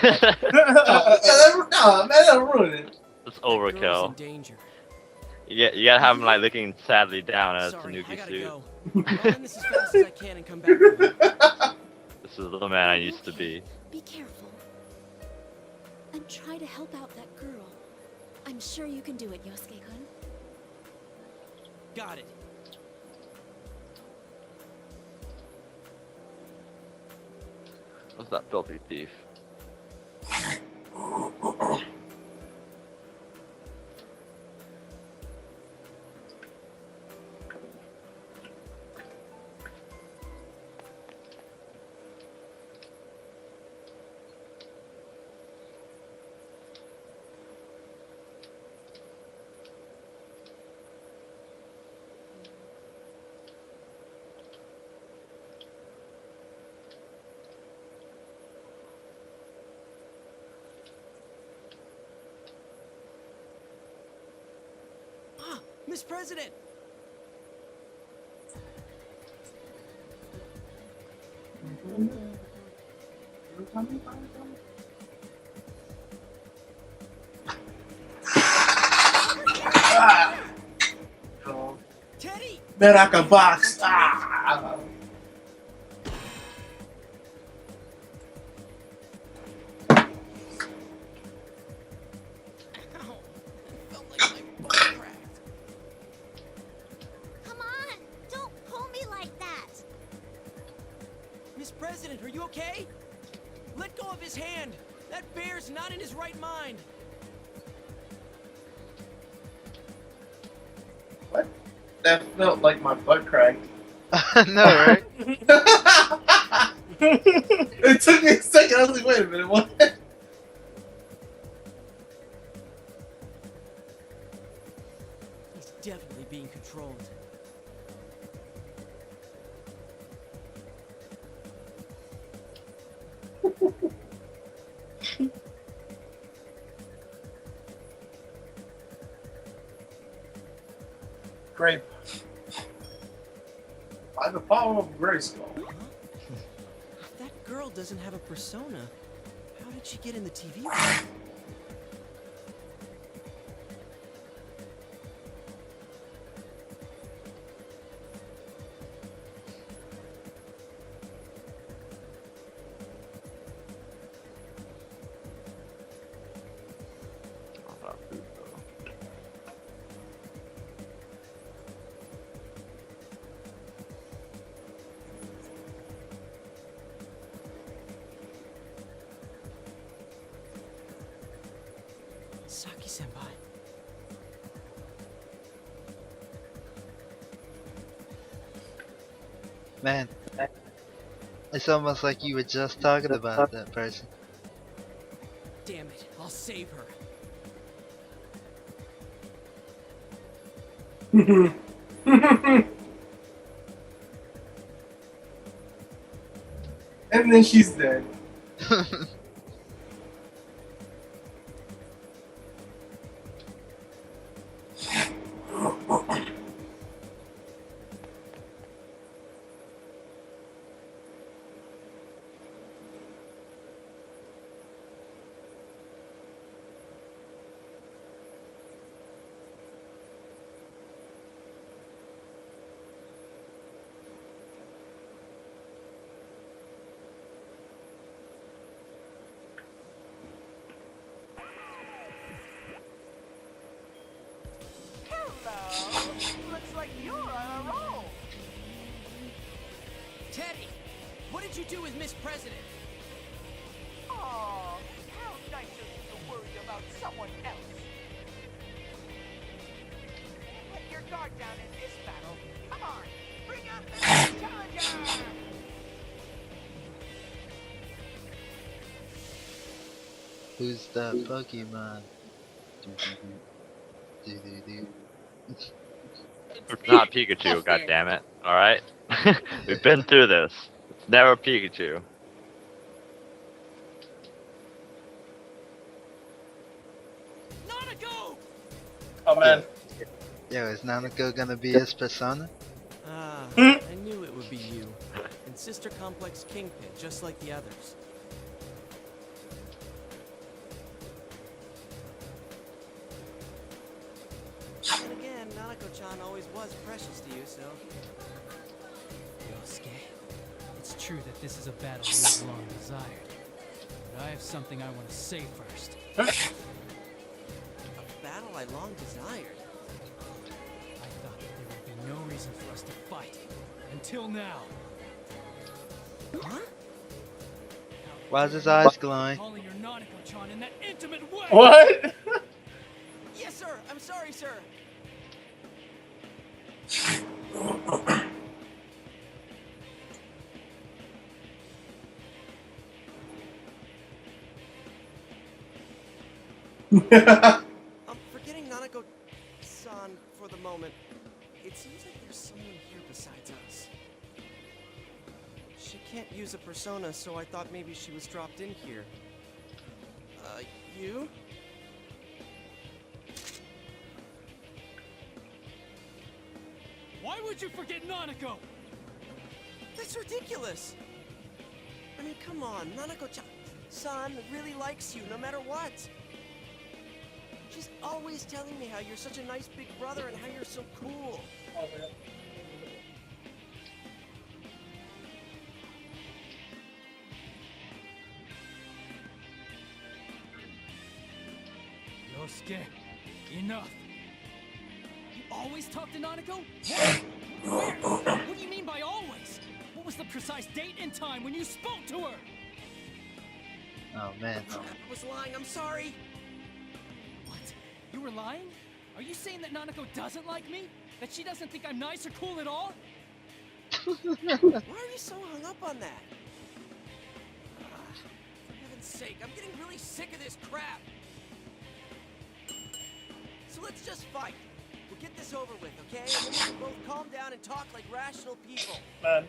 [SPEAKER 6] man, that'll ruin it.
[SPEAKER 4] It's
[SPEAKER 2] That girl's
[SPEAKER 4] overkill.
[SPEAKER 2] in danger.
[SPEAKER 4] You gotta have him like looking sadly down at a
[SPEAKER 2] Sorry, I
[SPEAKER 4] Tanuki
[SPEAKER 2] gotta
[SPEAKER 4] suit.
[SPEAKER 2] go. I'll end this as fast as I can and come back for you.
[SPEAKER 4] This is the man I used to be.
[SPEAKER 12] Be careful. And try to help out that girl. I'm sure you can do it, Yosuke-kun.
[SPEAKER 2] Got it.
[SPEAKER 4] What's that filthy thief?
[SPEAKER 2] Ah, Miss President! Teddy!
[SPEAKER 6] Meraka box. Ah.
[SPEAKER 2] Ow. It felt like my butt cracked.
[SPEAKER 12] Come on! Don't pull me like that!
[SPEAKER 2] Miss President, are you okay? Let go of his hand! That bear's not in his right mind!
[SPEAKER 6] What? That felt like my butt cracked.
[SPEAKER 1] No, right?
[SPEAKER 6] It took me a second. I was like, wait a minute, what?
[SPEAKER 2] He's definitely being controlled.
[SPEAKER 6] Grape. By the power of Grayskull.
[SPEAKER 2] Huh? If that girl doesn't have a persona, how did she get in the TV room? Saki-senpai.
[SPEAKER 1] Man, it's almost like you were just talking about that person.
[SPEAKER 2] Damn it, I'll save her.
[SPEAKER 6] And then she's dead.
[SPEAKER 10] Hello. Looks like you're on a roll.
[SPEAKER 2] Teddy, what did you do with Miss President?
[SPEAKER 10] Aw, how nice of you to worry about someone else. Let your guard down in this battle. Come on, bring out the next challenger.
[SPEAKER 1] Who's that Pokemon? Do-do-do.
[SPEAKER 4] It's not Pikachu, goddammit. Alright? We've been through this. It's never Pikachu.
[SPEAKER 2] Nanako!
[SPEAKER 3] Oh man.
[SPEAKER 1] Yo, is Nanako gonna be his persona?
[SPEAKER 2] Ah,
[SPEAKER 3] Hmm?
[SPEAKER 2] I knew it would be you. And Sister Complex Kingpin, just like the others. And again, Nanako-chan always was precious to you, so...
[SPEAKER 14] Yosuke, it's true that this is a battle you've long desired. But I have something I want to say first.
[SPEAKER 2] A battle I long desired.
[SPEAKER 14] I thought that there would be no reason for us to fight. Until now.
[SPEAKER 2] Huh?
[SPEAKER 1] Why's his eyes glowing?
[SPEAKER 14] Calling your Nanako-chan in that intimate way!
[SPEAKER 3] What?
[SPEAKER 2] Yes, sir! I'm sorry, sir! Forgetting Nanako-san for the moment, it seems like there's someone here besides us. She can't use a persona, so I thought maybe she was dropped in here. You?
[SPEAKER 14] Why would you forget Nanako?
[SPEAKER 2] That's ridiculous! I mean, come on, Nanako-san really likes you no matter what. She's always telling me how you're such a nice big brother and how you're so cool.
[SPEAKER 14] Yosuke, enough. You always talk to Nanako? Where? What do you mean by always? What was the precise date and time when you spoke to her?
[SPEAKER 1] Oh man.
[SPEAKER 2] I was lying, I'm sorry.
[SPEAKER 14] What? You were lying? Are you saying that Nanako doesn't like me? That she doesn't think I'm nice or cool at all?
[SPEAKER 2] Why are you so hung up on that? For heaven's sake, I'm getting really sick of this crap. So let's just fight. We'll get this over with, okay? And then we can both calm down and talk like rational people.
[SPEAKER 3] Man.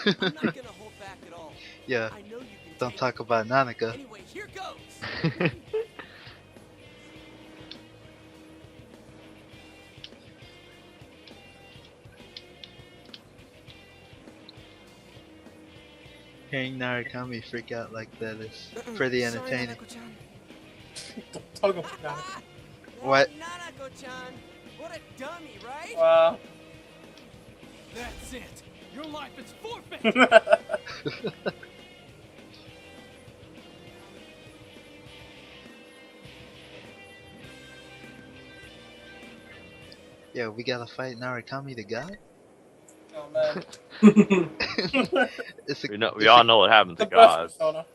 [SPEAKER 2] I'm not gonna hold back at all.
[SPEAKER 1] Yeah.
[SPEAKER 2] I know you can
[SPEAKER 1] Don't
[SPEAKER 2] take
[SPEAKER 1] talk
[SPEAKER 2] it.
[SPEAKER 1] about Nanako.
[SPEAKER 2] Anyway, here goes.
[SPEAKER 1] Hearing Narukami freak out like that is pretty
[SPEAKER 2] Sorry,
[SPEAKER 1] entertaining.
[SPEAKER 2] Nanako-chan.
[SPEAKER 3] Talk about that.
[SPEAKER 1] What?
[SPEAKER 2] Nanako-chan, what a dummy, right?
[SPEAKER 3] Wow.
[SPEAKER 14] That's it. Your life is forfeit.
[SPEAKER 1] Yeah, we gotta fight Narukami the god?
[SPEAKER 3] Oh man.
[SPEAKER 1] It's a,
[SPEAKER 4] We all know what happened to
[SPEAKER 3] The best
[SPEAKER 4] God.
[SPEAKER 3] persona.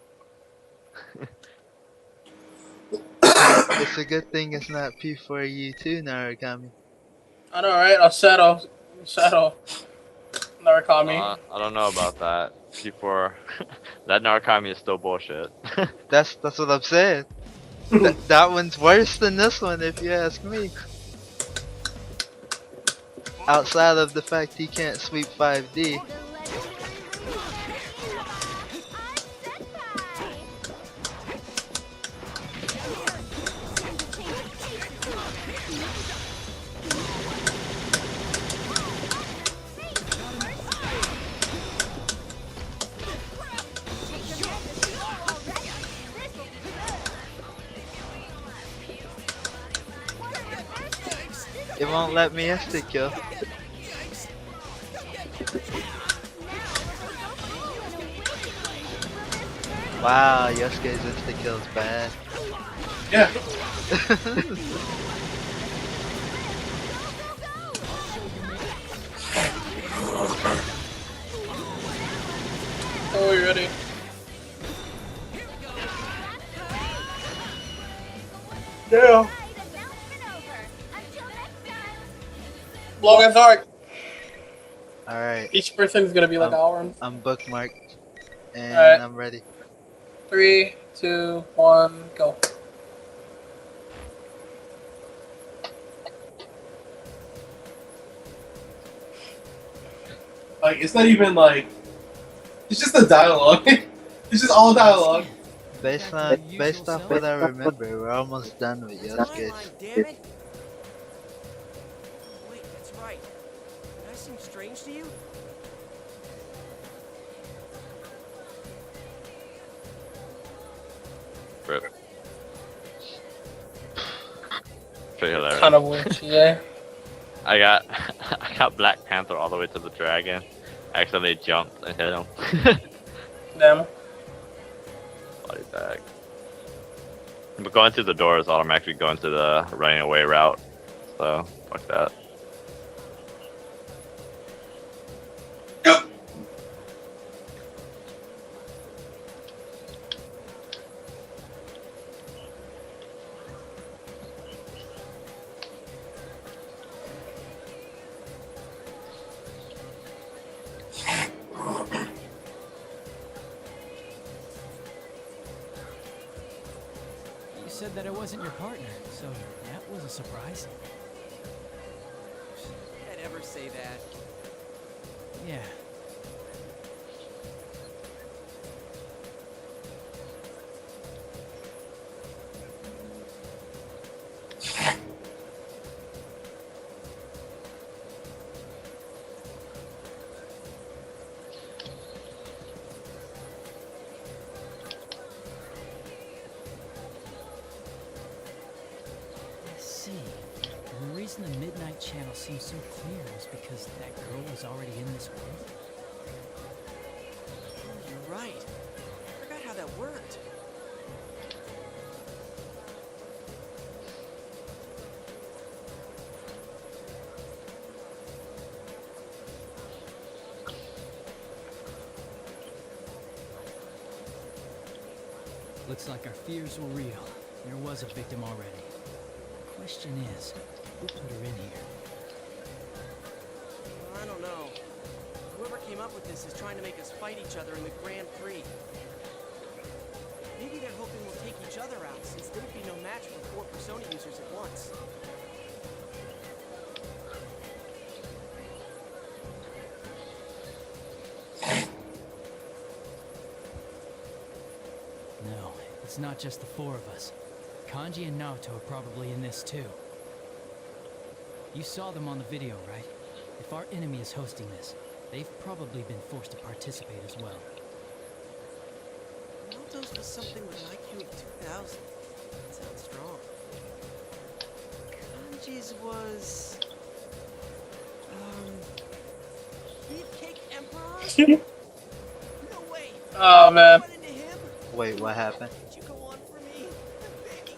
[SPEAKER 1] it's a good thing it's not P4U2 Narukami.
[SPEAKER 3] I know, right? I'll shadow Narukami.
[SPEAKER 4] I don't know about that. Before that Narukami is still bullshit.
[SPEAKER 13] That's what I'm saying. That one's worse than this one, if you ask me. Outside of the fact he can't sweep 5D. It won't let me instant kill. Wow, Yosuke's instant kill is bad.
[SPEAKER 6] Yeah.
[SPEAKER 3] Oh, you ready? Yeah. Long and dark.
[SPEAKER 13] Alright.
[SPEAKER 3] Each person is gonna be like an hour.
[SPEAKER 13] I'm bookmarked. And
[SPEAKER 3] Alright.
[SPEAKER 13] I'm ready.
[SPEAKER 3] 3, 2, 1, go.
[SPEAKER 6] Like, it's not even like, it's just the dialogue. It's just all dialogue.
[SPEAKER 13] Based off what I remember, we're almost done with Yosuke.
[SPEAKER 2] Damn it! Wait, that's right. Did I seem strange to you?
[SPEAKER 4] Rip. Pretty hilarious.
[SPEAKER 3] Kind of weird, yeah.
[SPEAKER 4] I got Black Panther all the way to the dragon. I accidentally jumped and hit him.
[SPEAKER 3] Damn.
[SPEAKER 4] Body bag. But going through the door is automatically going to the running away route. So, fuck that.
[SPEAKER 14] You said that I wasn't your partner, so that was a surprise.
[SPEAKER 2] I'd ever say that.
[SPEAKER 14] Yeah. I see. And the reason the Midnight Channel seems so clear is because that girl was already in this world.
[SPEAKER 2] Oh, you're right. I forgot how that worked.
[SPEAKER 14] Looks like our fears were real. There was a victim already. Question is, who put her in here?
[SPEAKER 2] Well, I don't know. Whoever came up with this is trying to make us fight each other in the Grand Prix. Maybe they're hoping we'll take each other out, since there would be no match for 4 Persona users at once.
[SPEAKER 14] No, it's not just the 4 of us. Kanji and Naoto are probably in this too. You saw them on the video, right? If our enemy is hosting this, they've probably been forced to participate as well.
[SPEAKER 2] Naoto's was something with an IQ of 2,000. That sounds strong. Kanji's was... Beefcake Emperor? No way!
[SPEAKER 3] Oh man.
[SPEAKER 13] Wait, what happened?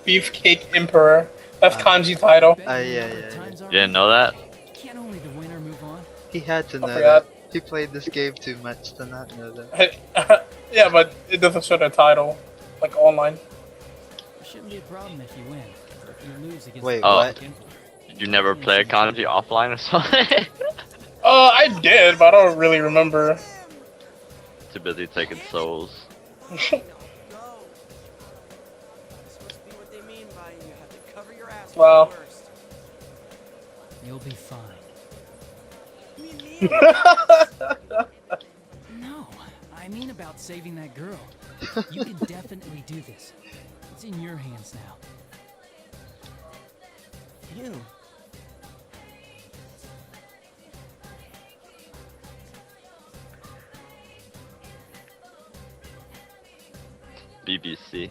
[SPEAKER 3] Beefcake Emperor. That's kanji title.
[SPEAKER 13] Yeah.
[SPEAKER 4] You didn't know that?
[SPEAKER 14] Can't only the winner move on?
[SPEAKER 13] He had to know
[SPEAKER 3] forgot.
[SPEAKER 13] that. He played this game too much to not know that.
[SPEAKER 3] Yeah, but it doesn't show the title, like online.
[SPEAKER 14] There shouldn't be a problem if you win. If you lose against
[SPEAKER 13] Wait,
[SPEAKER 14] the
[SPEAKER 13] what?
[SPEAKER 4] You never play kanji offline or something?
[SPEAKER 3] I did, but I don't really remember.
[SPEAKER 4] Too busy taking souls.
[SPEAKER 3] Wow.
[SPEAKER 14] You'll be fine. No, I mean about saving that girl. You can definitely do this. It's in your hands now.
[SPEAKER 2] You.
[SPEAKER 4] BBC.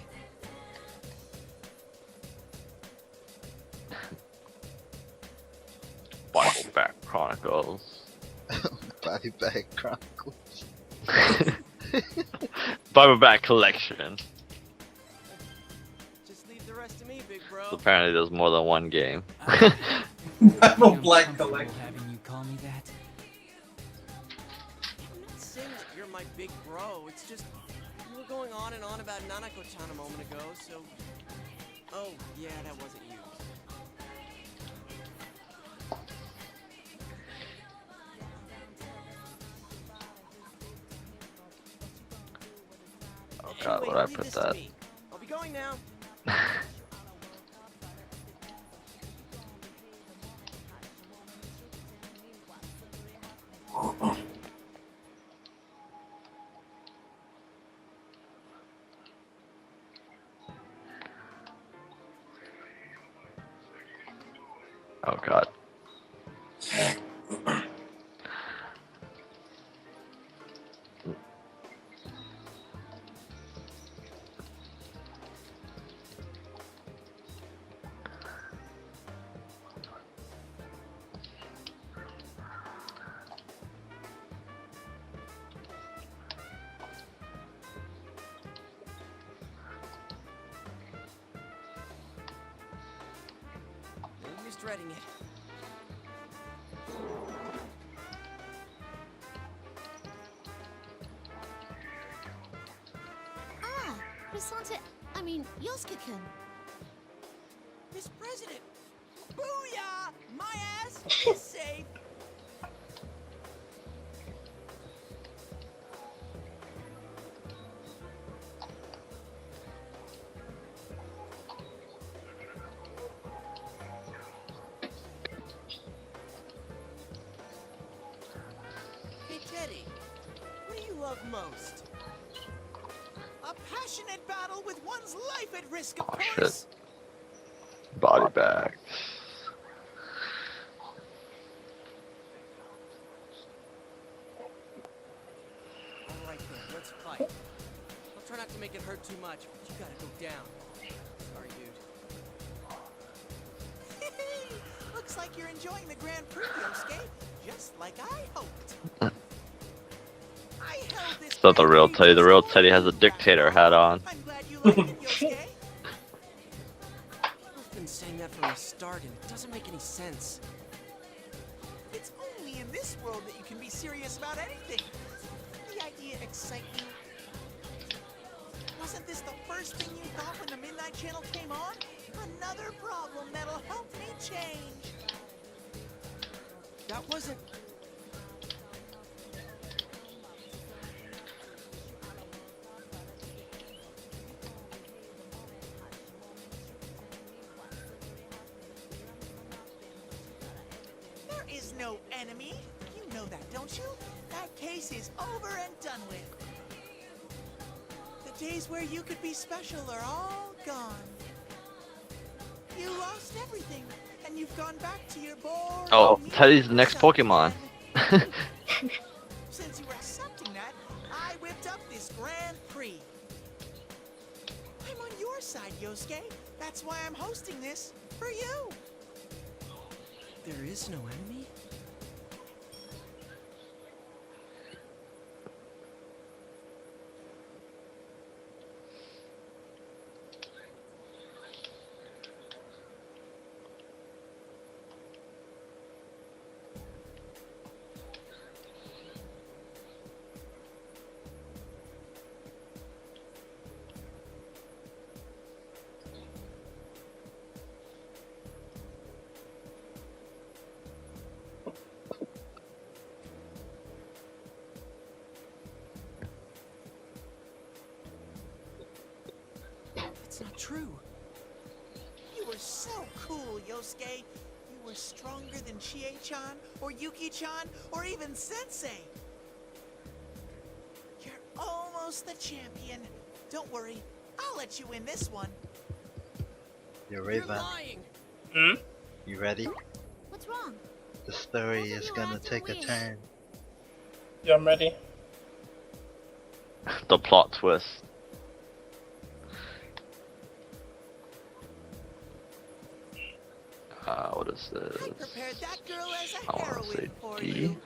[SPEAKER 4] Bible Back Chronicles.
[SPEAKER 1] Body Bag Chronicles.
[SPEAKER 4] Bible Back Collection.
[SPEAKER 2] Just leave the rest to me, big bro.
[SPEAKER 4] So apparently there's more than one game.
[SPEAKER 6] Bible Black Collection.
[SPEAKER 14] Having you call me that.
[SPEAKER 2] I'm not saying that you're my big bro. It's just you were going on and on about Nanako-chan a moment ago, so. Oh, yeah, that wasn't you.
[SPEAKER 4] Oh god,
[SPEAKER 2] Anyway,
[SPEAKER 4] where'd I
[SPEAKER 2] leave
[SPEAKER 4] put
[SPEAKER 2] this to
[SPEAKER 4] that?
[SPEAKER 2] me. I'll be going now.
[SPEAKER 4] Oh god.
[SPEAKER 2] I'm just dreading it.
[SPEAKER 12] Ah, Risante, I mean, Yosuke-kun.
[SPEAKER 2] Miss President! Booyah! My ass is safe! Hey, Teddy. What do you love most? A passionate battle with one's life at risk, of
[SPEAKER 4] Oh
[SPEAKER 2] course!
[SPEAKER 4] shit. Body bags.
[SPEAKER 2] Alright then, let's fight. I'll try not to make it hurt too much, but you gotta go down. Sorry, dude. Looks like you're enjoying the Grand Prix, Yosuke, just like I hoped. I held this
[SPEAKER 4] It's not the
[SPEAKER 2] Grand
[SPEAKER 4] real
[SPEAKER 2] Prix
[SPEAKER 4] Teddy. The real
[SPEAKER 2] just
[SPEAKER 4] Teddy has a dictator hat on.
[SPEAKER 2] I'm glad you liked it, Yosuke. I've been saying that from the start, and it doesn't make any sense. It's only in this world that you can be serious about anything. The idea excite you? Wasn't this the first thing you thought when the Midnight Channel came on? Another problem that'll help me change. That wasn't... There is no enemy. You know that, don't you? That case is over and done with. The days where you could be special are all gone. You lost everything, and you've gone back to your boring...
[SPEAKER 4] Oh, Teddy's the next Pokemon.
[SPEAKER 2] Since you were accepting that, I whipped up this Grand Prix. I'm on your side, Yosuke. That's why I'm hosting this for you. There is no enemy? It's not true.
[SPEAKER 15] You were so cool, Yosuke. You were stronger than Chie-chan, or Yuki-chan, or even Sensei. You're almost the champion. Don't worry, I'll let you win this one.
[SPEAKER 13] You're Raven.
[SPEAKER 2] lying.
[SPEAKER 13] You ready?
[SPEAKER 12] What's wrong?
[SPEAKER 13] The story is gonna take a turn.
[SPEAKER 3] Yeah, I'm ready.
[SPEAKER 4] The plot twist. What is
[SPEAKER 15] I
[SPEAKER 4] this?
[SPEAKER 15] prepared that girl as a
[SPEAKER 4] I want to say
[SPEAKER 15] heroine for
[SPEAKER 4] D.
[SPEAKER 15] you.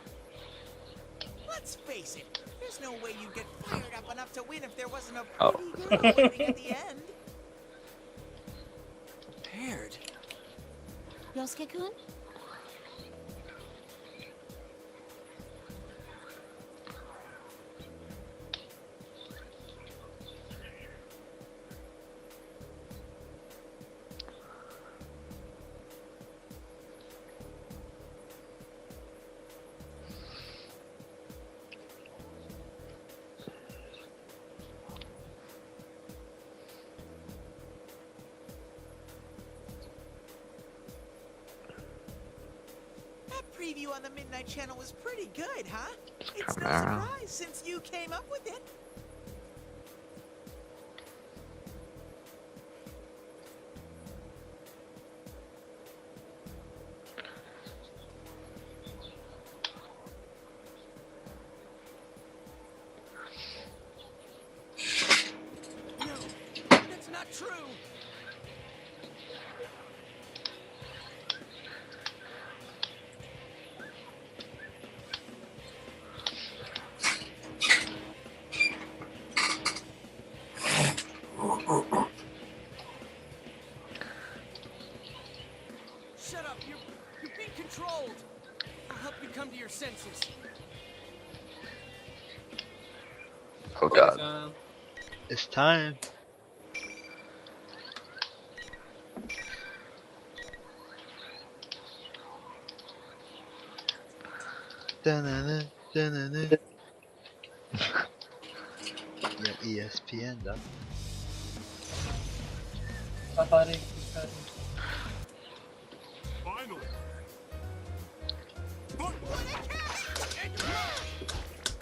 [SPEAKER 15] Let's face it, there's no way you'd get fired up enough to win if there wasn't a
[SPEAKER 4] Oh.
[SPEAKER 15] pretty girl waiting at the end.
[SPEAKER 2] Prepared.
[SPEAKER 12] Yosuke-kun?
[SPEAKER 15] That preview on the Midnight Channel was pretty good, huh? It's no
[SPEAKER 4] Chimera.
[SPEAKER 15] surprise since you came up with it.
[SPEAKER 2] No, that's not true. Shut up, you're being controlled. I'll help you come to your senses.
[SPEAKER 4] Oh god.
[SPEAKER 13] It's time. Dun-dun-dun, dun-dun-dun. Yeah, ESPN though.
[SPEAKER 3] My body.
[SPEAKER 9] Finally.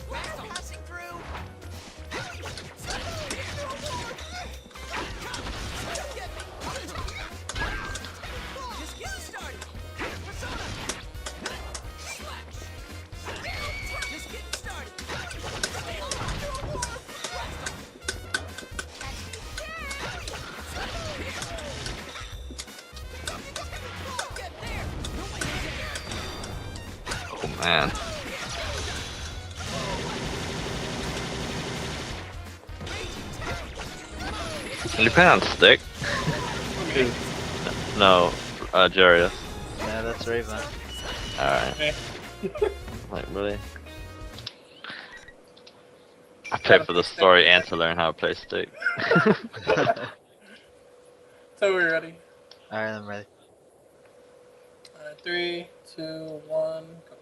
[SPEAKER 15] We're passing through.
[SPEAKER 2] Just get started. Persona. Slash. Just getting started. Get there. No way.
[SPEAKER 4] Oh man. Can you play on stick? No, Jarius.
[SPEAKER 13] Yeah, that's Raven.
[SPEAKER 4] Alright. Like, really? I played for the story and to learn how to play stick.
[SPEAKER 3] So we're ready.
[SPEAKER 13] Alright, I'm ready.
[SPEAKER 3] 3, 2, 1, go.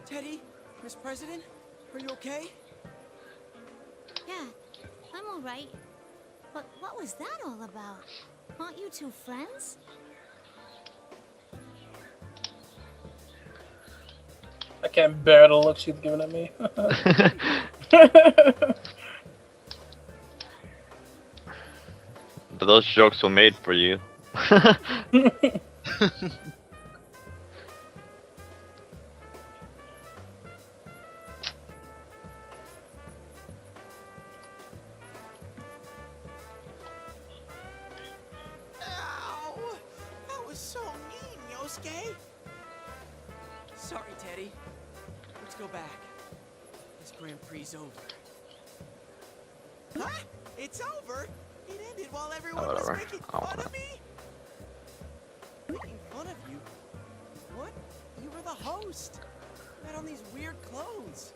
[SPEAKER 2] Teddy, Miss President, are you okay?
[SPEAKER 12] Yeah, I'm alright. But what was that all about? Aren't you two friends?
[SPEAKER 3] I can't bear the look she's giving at me.
[SPEAKER 4] But those jokes were made for you.
[SPEAKER 15] Ow! That was so mean, Yosuke.
[SPEAKER 2] Sorry, Teddy. Let's go back. This Grand Prix's over.
[SPEAKER 15] Huh? It's over? It ended while everyone
[SPEAKER 4] Oh,
[SPEAKER 15] was
[SPEAKER 4] whatever.
[SPEAKER 15] making
[SPEAKER 4] I don't
[SPEAKER 15] fun
[SPEAKER 4] wanna-
[SPEAKER 15] of me?
[SPEAKER 2] Making fun of you? What? You were the host. You had on these weird clothes.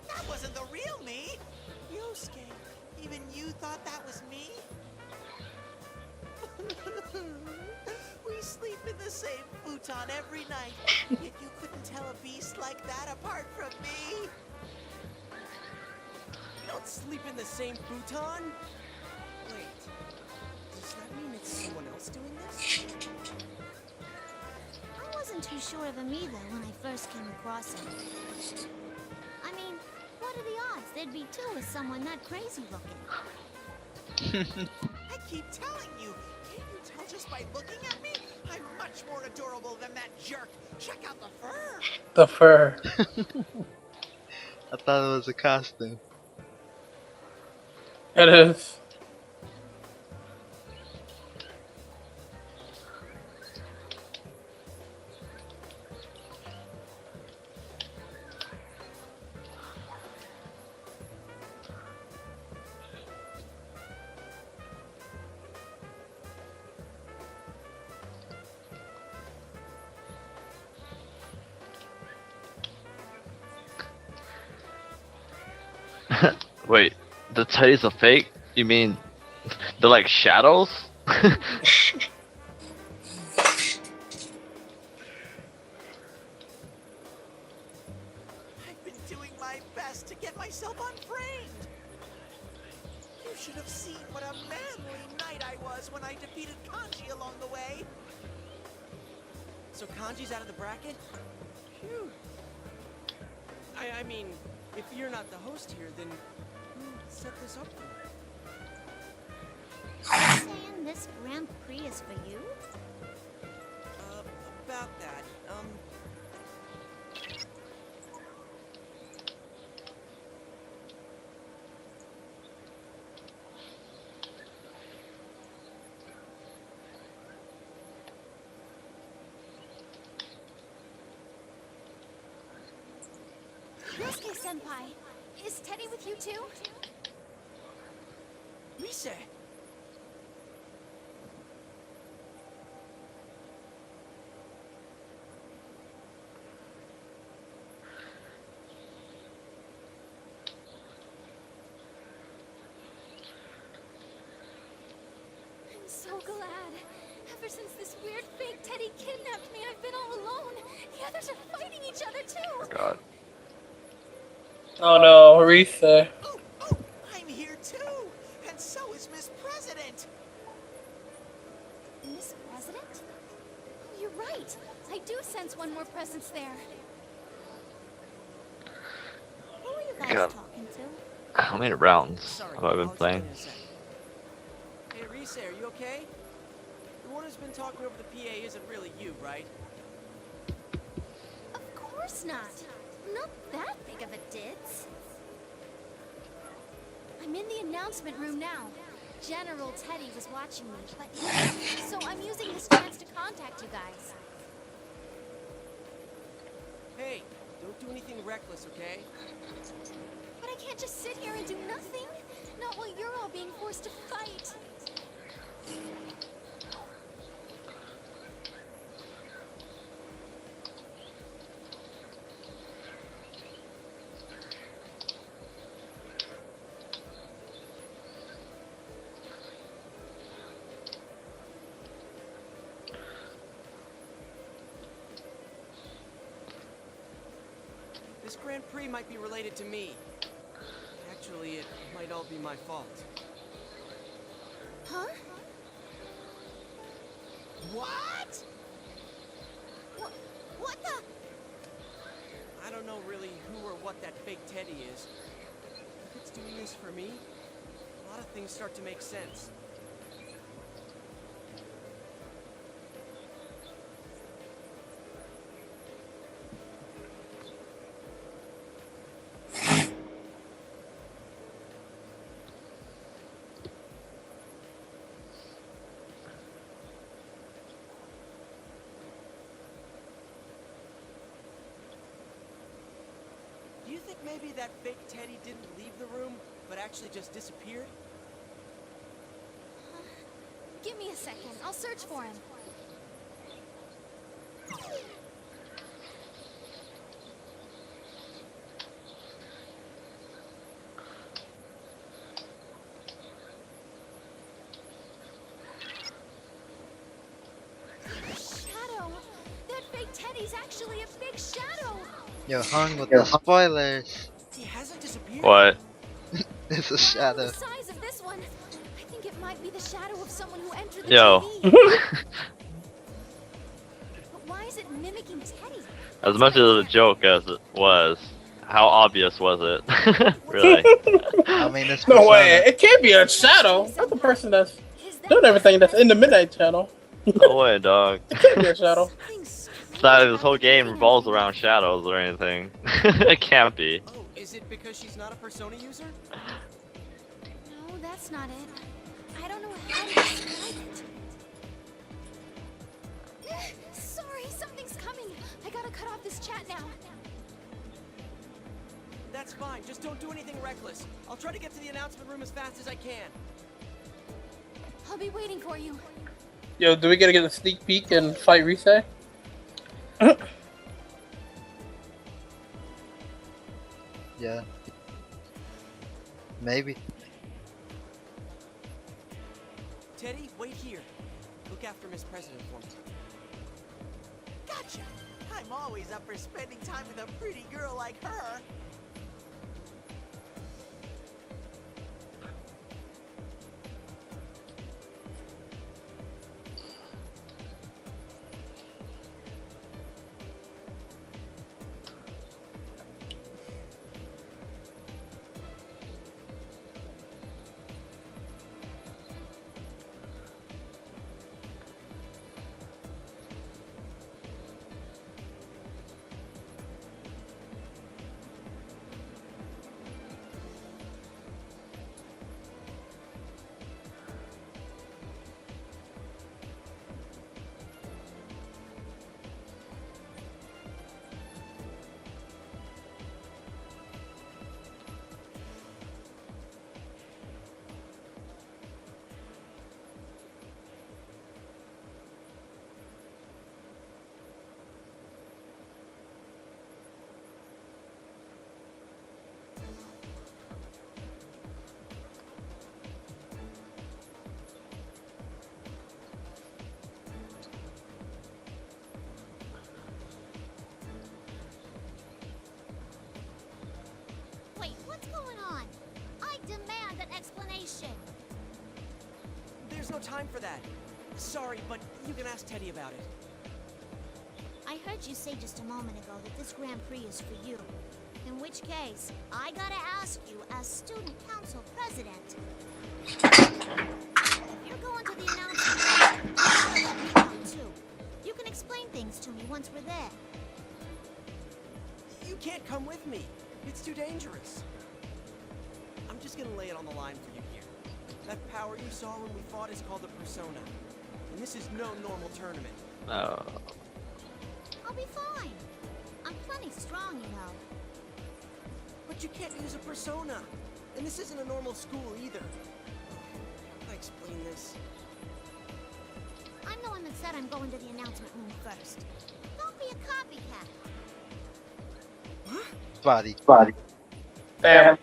[SPEAKER 15] That wasn't the real me. Yosuke, even you thought that was me? We sleep in the same futon every night, yet you couldn't tell a beast like like that apart from me?
[SPEAKER 2] You don't sleep in the same futon? Wait, does that mean it's someone else doing this?
[SPEAKER 12] I wasn't too sure of him either when I first came across him. I mean, what are the odds there'd be two with someone that crazy looking?
[SPEAKER 15] I keep telling you, can't you tell just by looking at me? I'm much more adorable than that jerk. Check out the fur.
[SPEAKER 3] The fur.
[SPEAKER 1] I thought it was a costume.
[SPEAKER 3] It is.
[SPEAKER 4] Wait, the teddies are fake? You mean they're like shadows?
[SPEAKER 15] I've been doing my best to get myself unframed. You should have seen what a manly knight I was when I defeated Kanji along the way.
[SPEAKER 2] So Kanji's out of the bracket? Phew. I mean, if you're not the host here, then who set this up for you?
[SPEAKER 12] Are you saying this Grand Prix is for you?
[SPEAKER 2] About that,
[SPEAKER 12] Yosuke senpai, is Teddy with you too?
[SPEAKER 2] Rise!
[SPEAKER 12] I'm so glad. Ever since this weird fake Teddy kidnapped me, I've been all alone. The others are fighting each other too.
[SPEAKER 4] God.
[SPEAKER 3] Oh no, Reese.
[SPEAKER 15] I'm here too, and so is Miss President.
[SPEAKER 12] Miss President? Oh, you're right. I do sense one more presence there. Who are you guys
[SPEAKER 4] God.
[SPEAKER 12] talking to?
[SPEAKER 4] How many rounds
[SPEAKER 2] Sorry,
[SPEAKER 4] have I been
[SPEAKER 2] I'll
[SPEAKER 4] playing?
[SPEAKER 2] explain in a sec. Hey, Rise, are you okay? The one who's been talking over the PA isn't really you, right?
[SPEAKER 12] Of course not. Not that big of a ditz. I'm in the announcement room now. General Teddy was watching me, but so I'm using this chance to contact you guys.
[SPEAKER 2] Hey, don't do anything reckless, okay?
[SPEAKER 12] But I can't just sit here and do nothing. Not while you're all being forced to fight.
[SPEAKER 2] This Grand Prix might be related to me. Actually, it might all be my fault.
[SPEAKER 12] Huh?
[SPEAKER 15] What?
[SPEAKER 12] What the?
[SPEAKER 2] I don't know really who or what that fake Teddy is. If it's doing this for me, a lot of things start to make sense. Do you think maybe that fake Teddy didn't leave the room, but actually just disappeared?
[SPEAKER 12] Give me a second. I'll search for him. Shadow! That fake Teddy's actually a big shadow!
[SPEAKER 1] Yo, hung with the spoilers.
[SPEAKER 15] He hasn't disappeared.
[SPEAKER 4] What?
[SPEAKER 1] It's a
[SPEAKER 12] Wow,
[SPEAKER 1] shadow.
[SPEAKER 12] the size of this one. I think it might be the shadow of someone who entered the
[SPEAKER 4] Yo.
[SPEAKER 12] TV. But why is it mimicking Teddy?
[SPEAKER 4] As much as a joke as it was, how obvious was it? Really?
[SPEAKER 1] I mean, it's
[SPEAKER 3] No way.
[SPEAKER 1] Persona.
[SPEAKER 3] It can't be a shadow. That's the person that's doing everything that's in the Midnight Channel.
[SPEAKER 4] No way, dog.
[SPEAKER 3] It can't be a shadow.
[SPEAKER 4] It's not like this whole game revolves around shadows or anything. It can't be.
[SPEAKER 2] Oh, is it because she's not a Persona user?
[SPEAKER 12] No, that's not it. I don't know how to describe it. Sorry, something's coming. I gotta cut off this chat now.
[SPEAKER 2] That's fine. Just don't do anything reckless. I'll try to get to the announcement room as fast as I can.
[SPEAKER 12] I'll be waiting for you.
[SPEAKER 3] Yo, do we gotta get a sneak peek and fight Reset?
[SPEAKER 1] Yeah. Maybe.
[SPEAKER 2] Teddy, wait here. Look after Miss President for me.
[SPEAKER 15] Gotcha. I'm always up for spending time with a pretty girl like her.
[SPEAKER 12] Wait, what's going on? I demand an explanation.
[SPEAKER 2] There's no time for that. Sorry, but you can ask Teddy about it.
[SPEAKER 12] I heard you say just a moment ago that this Grand Prix is for you. In which case, I gotta ask you as student council president. If you're going to the announcement, you gotta let me know too. You can explain things to me once we're there.
[SPEAKER 2] You can't come with me. It's too dangerous. I'm just gonna lay it on the line for you here. That power you saw when we fought is called the Persona. And this is no normal tournament.
[SPEAKER 4] No.
[SPEAKER 12] I'll be fine. I'm plenty strong, you know.
[SPEAKER 2] But you can't use a Persona. And this isn't a normal school either. How do I explain this?
[SPEAKER 12] I'm the one that said I'm going to the announcement room first. Don't be a copycat.
[SPEAKER 1] Body.
[SPEAKER 3] Damn.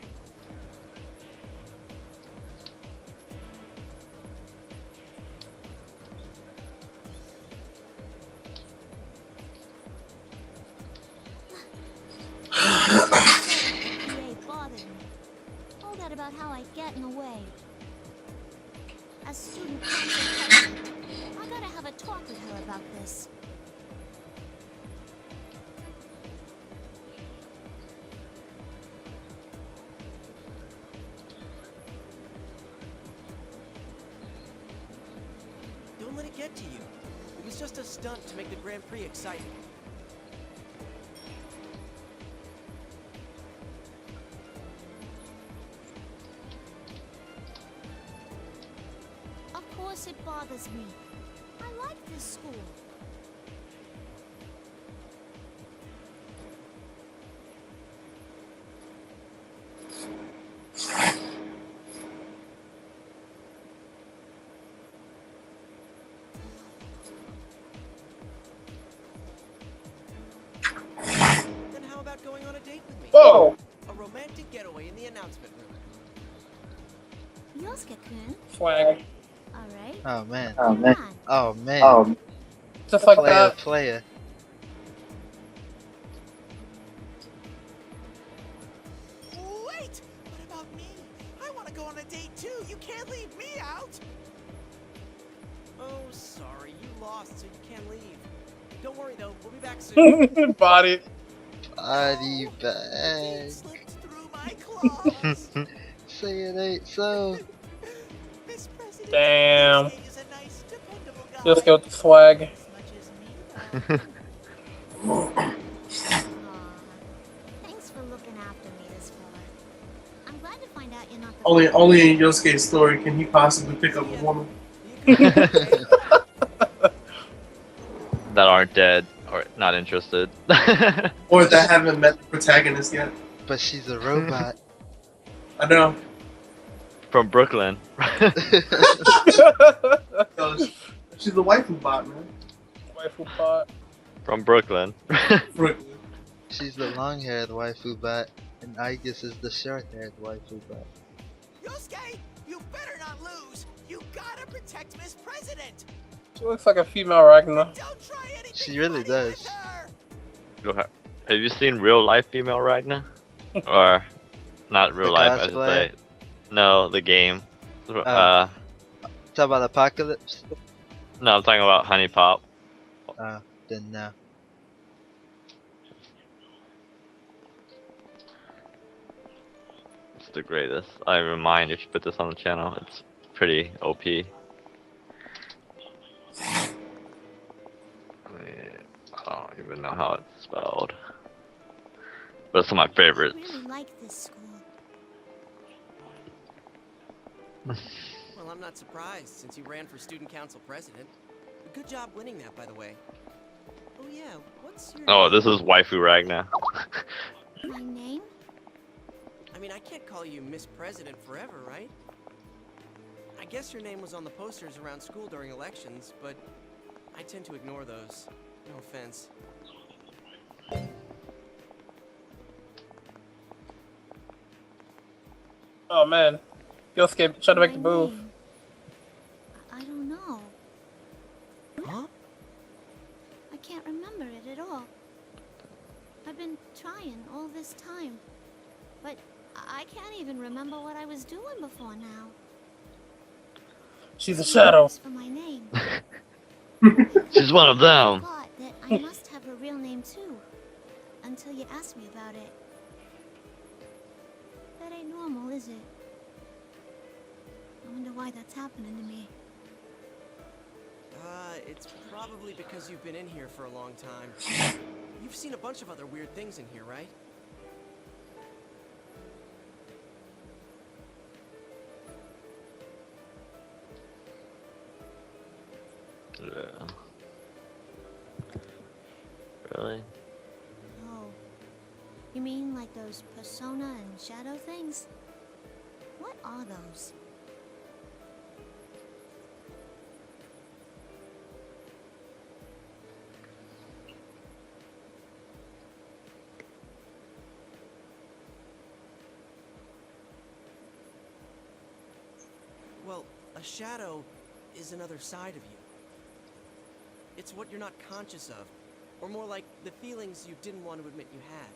[SPEAKER 12] Bothered me. All that about how I get in the way. As student council president, I gotta have a talk with her about this.
[SPEAKER 2] Don't let it get to you. It was just a stunt to make the Grand Prix exciting.
[SPEAKER 12] Of course it bothers me. I like this school.
[SPEAKER 2] Then how about going on a date with me?
[SPEAKER 3] Whoa!
[SPEAKER 2] A romantic getaway in the announcement room.
[SPEAKER 12] Yosuke-kun.
[SPEAKER 3] Swag.
[SPEAKER 12] Alright.
[SPEAKER 1] Oh man.
[SPEAKER 12] Come on.
[SPEAKER 1] Oh man.
[SPEAKER 3] Just like
[SPEAKER 1] Player,
[SPEAKER 3] that.
[SPEAKER 1] player.
[SPEAKER 15] about me? I want to go on a date too. You can't leave me out.
[SPEAKER 2] Oh, sorry, you lost, so you can't leave. Don't worry though, we'll be back soon.
[SPEAKER 3] Body.
[SPEAKER 1] Body bag.
[SPEAKER 15] Slipped through my claws.
[SPEAKER 1] Say it ain't so.
[SPEAKER 15] This president
[SPEAKER 3] Damn.
[SPEAKER 15] Yosuke is a nice, dependable guy.
[SPEAKER 3] Just go with the swag.
[SPEAKER 15] As much as me,
[SPEAKER 12] Thanks for looking after me this far. I'm glad to find out you're not the
[SPEAKER 6] Only in Yosuke's story can he possibly pick up a woman.
[SPEAKER 4] That aren't dead or not interested.
[SPEAKER 6] Or that haven't met the protagonist yet.
[SPEAKER 1] But she's a robot.
[SPEAKER 6] I know.
[SPEAKER 4] From Brooklyn.
[SPEAKER 6] So she's a waifu bot, man.
[SPEAKER 3] Waifu bot.
[SPEAKER 4] From Brooklyn.
[SPEAKER 6] Brooklyn.
[SPEAKER 1] She's the long-haired waifu bot, and Aegis is the short-haired waifu bot.
[SPEAKER 15] Yosuke, you better not lose. You gotta protect Miss President.
[SPEAKER 3] She looks like a female Ragnar.
[SPEAKER 15] Don't try anything.
[SPEAKER 1] She really does.
[SPEAKER 4] Have you seen real life female Ragnar? Or not real
[SPEAKER 1] The
[SPEAKER 4] life, I should
[SPEAKER 1] cosplay?
[SPEAKER 4] say. No, the game.
[SPEAKER 1] Talk about Apocalypse?
[SPEAKER 4] No, I'm talking about Honey Pop.
[SPEAKER 1] Then no.
[SPEAKER 4] It's the greatest. I remind if you put this on the channel, it's pretty OP. I don't even know how it's spelled. But it's one of my favorites.
[SPEAKER 12] I really like this school.
[SPEAKER 2] Well, I'm not surprised, since you ran for student council president. Good job winning that, by the way. Oh yeah, what's your
[SPEAKER 4] Oh,
[SPEAKER 2] name?
[SPEAKER 4] this is Waifu Ragnar.
[SPEAKER 12] My name?
[SPEAKER 2] I mean, I can't call you Miss President forever, right? I guess your name was on the posters around school during elections, but I tend to ignore those. No offense.
[SPEAKER 3] Oh man. Yosuke trying to make the
[SPEAKER 12] My
[SPEAKER 3] move.
[SPEAKER 12] name? I don't know.
[SPEAKER 2] Huh?
[SPEAKER 12] I can't remember it at all. I've been trying all this time, but I can't even remember what I was doing before now.
[SPEAKER 3] She's a shadow.
[SPEAKER 12] For my name.
[SPEAKER 4] She's one of
[SPEAKER 12] I
[SPEAKER 4] them.
[SPEAKER 12] thought that I must have a real name too, until you asked me about it. That ain't normal, is it? I wonder why that's happening to me.
[SPEAKER 2] It's probably because you've been in here for a long time. You've seen a bunch of other weird things in here, right?
[SPEAKER 4] Yeah. Really?
[SPEAKER 12] Oh. You mean like those persona and shadow things? What are those?
[SPEAKER 2] Well, a shadow is another side of you. It's what you're not conscious of, or more like the feelings you didn't want to admit you had.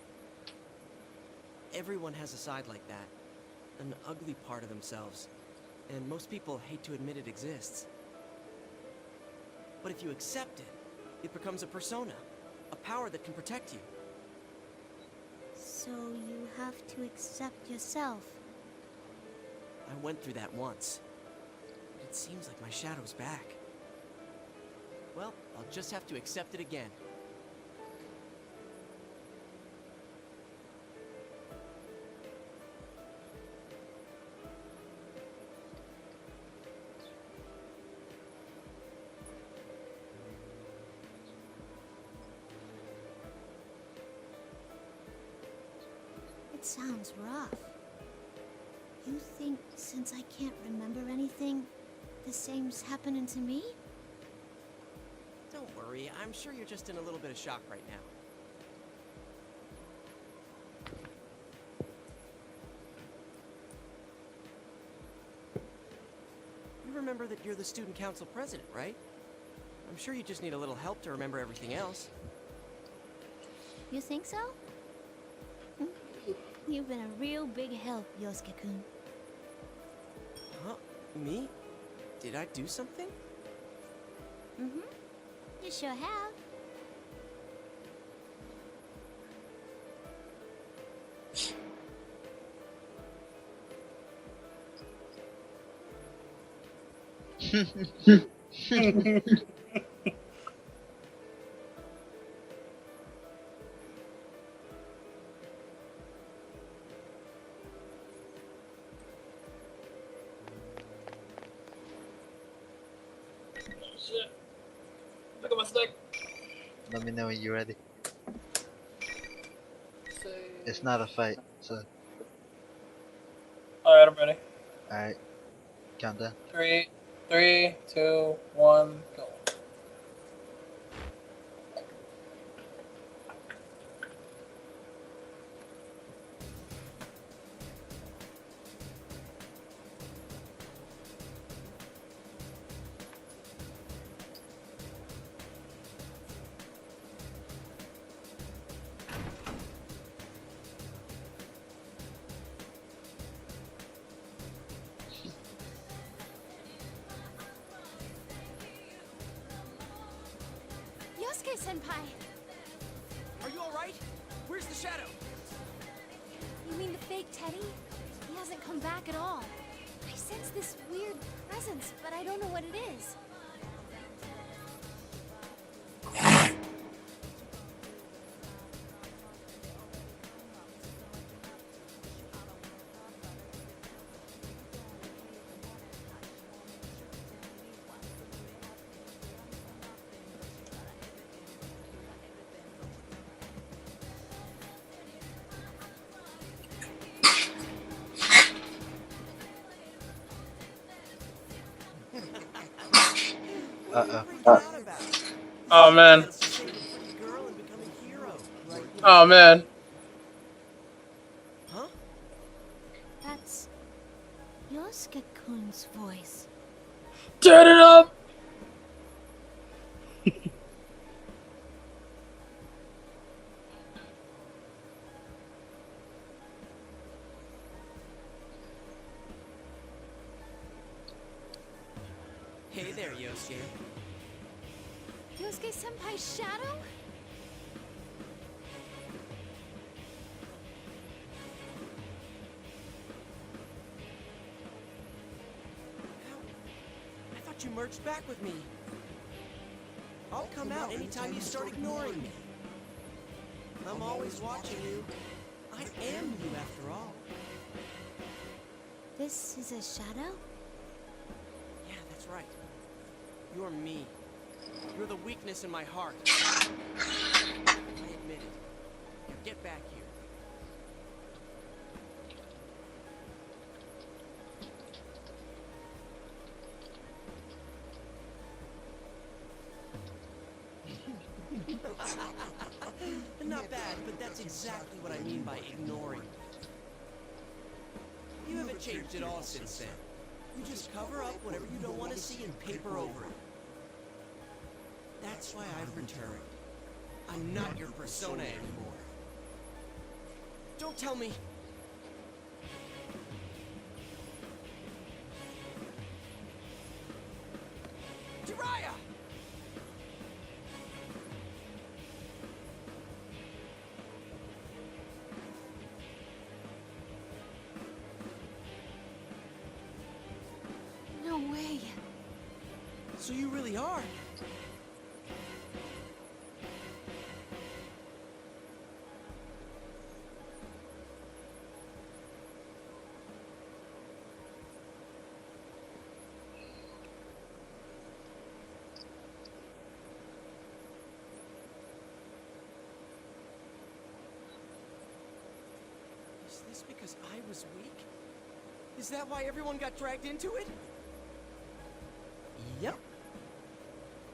[SPEAKER 2] Everyone has a side like that, an ugly part of themselves, and most people hate to admit it exists. But if you accept it, it becomes a persona, a power that can protect you.
[SPEAKER 12] So you have to accept yourself.
[SPEAKER 2] I went through that once. But it seems like my shadow's back. Well, I'll just have to accept it again.
[SPEAKER 12] It sounds rough. You think since I can't remember anything, the same's happening to me?
[SPEAKER 2] Don't worry, I'm sure you're just in a little bit of shock right now. You remember that you're the student council president, right? I'm sure you just need a little help to remember everything else.
[SPEAKER 12] You think so? You've been a real big help, Yosuke-kun.
[SPEAKER 2] Huh? Me? Did I do something?
[SPEAKER 12] Mm-hmm. You sure have.
[SPEAKER 3] Shit. Look at my stick.
[SPEAKER 13] Let me know when you're ready. It's not a fight, so.
[SPEAKER 3] Alright, I'm ready.
[SPEAKER 13] Alright. Countdown.
[SPEAKER 3] 3, 3, 2, 1, go.
[SPEAKER 12] Yosuke-senpai!
[SPEAKER 2] Are you alright? Where's the shadow?
[SPEAKER 12] You mean the fake Teddy? He hasn't come back at all. I sense this weird presence, but I don't know what it is.
[SPEAKER 3] Oh man. Oh man.
[SPEAKER 2] Huh?
[SPEAKER 12] That's Yosuke-kun's voice.
[SPEAKER 3] Turn it up!
[SPEAKER 2] Hey there, Yosuke.
[SPEAKER 12] Yosuke-senpai's shadow?
[SPEAKER 2] I thought you merged back with me. I'll come out anytime you start ignoring me. I'm always watching you. I am you after all.
[SPEAKER 12] This is a shadow?
[SPEAKER 2] Yeah, that's right. You're me. You're the weakness in my heart. I admit it. Now get back here. Not bad, but that's exactly what I mean by ignoring. You haven't changed at all since then. You just cover up whatever you don't want to see and paper over it. That's why I've returned. I'm not your persona anymore. Don't tell me. Jiraiya!
[SPEAKER 12] No way.
[SPEAKER 2] So you really are. Is this because I was weak? Is that why everyone got dragged into it? Yep.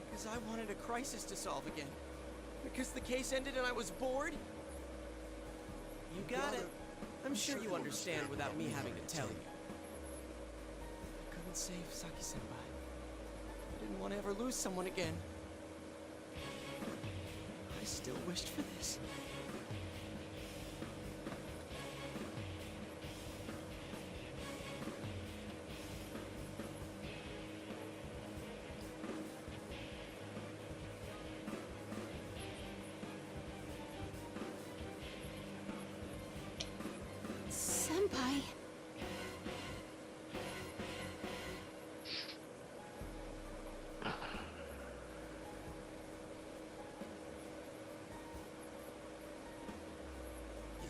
[SPEAKER 2] Because I wanted a crisis to solve again. Because the case ended and I was bored? You got it. I'm sure you understand without me having to tell you. I couldn't save Saki-senpai. I didn't want to ever lose someone again. I still wished for this.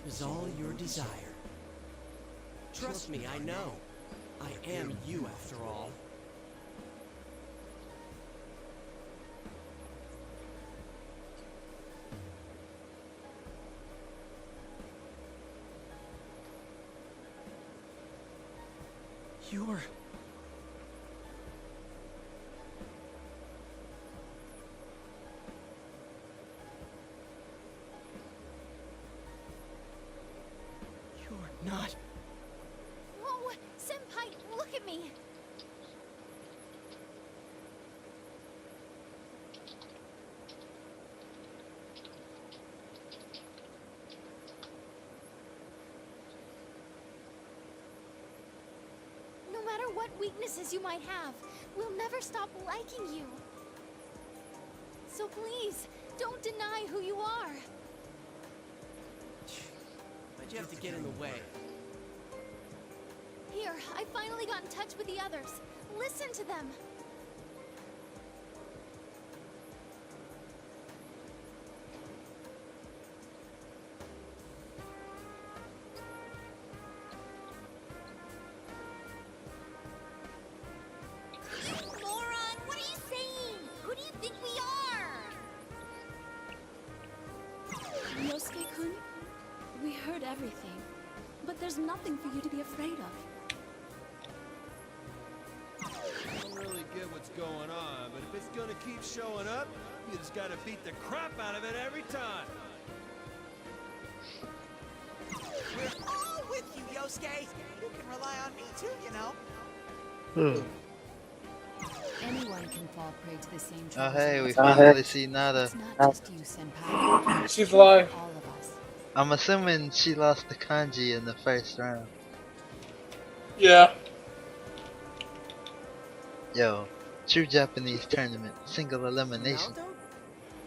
[SPEAKER 2] is all your desire. Trust me, I know. I am you after all. You're... You're not...
[SPEAKER 12] Whoa, Senpai, look at me. No matter what weaknesses you might have, we'll never stop liking you. So please, don't deny who you are.
[SPEAKER 2] Why'd you have to get in the way?
[SPEAKER 12] Here, I finally got in touch with the others. Listen to them.
[SPEAKER 5] Moron, what are you saying? Who do you think we are?
[SPEAKER 16] Yosuke-kun, we heard everything, but there's nothing for you to be afraid of.
[SPEAKER 9] I don't really get what's going on, but if it's gonna keep showing up, you just gotta beat the crap out of it every time.
[SPEAKER 15] We're all with you, Yosuke. You can rely on me too, you know.
[SPEAKER 16] Anyone can fall prey to the same
[SPEAKER 1] Oh
[SPEAKER 16] troubles.
[SPEAKER 1] hey, we
[SPEAKER 16] as
[SPEAKER 1] finally see Nada.
[SPEAKER 16] It's not just you, Senpai.
[SPEAKER 3] She's alive.
[SPEAKER 16] All of us.
[SPEAKER 1] I'm assuming she lost to Kanji in the first round.
[SPEAKER 3] Yeah.
[SPEAKER 1] Yo, true Japanese tournament, single elimination.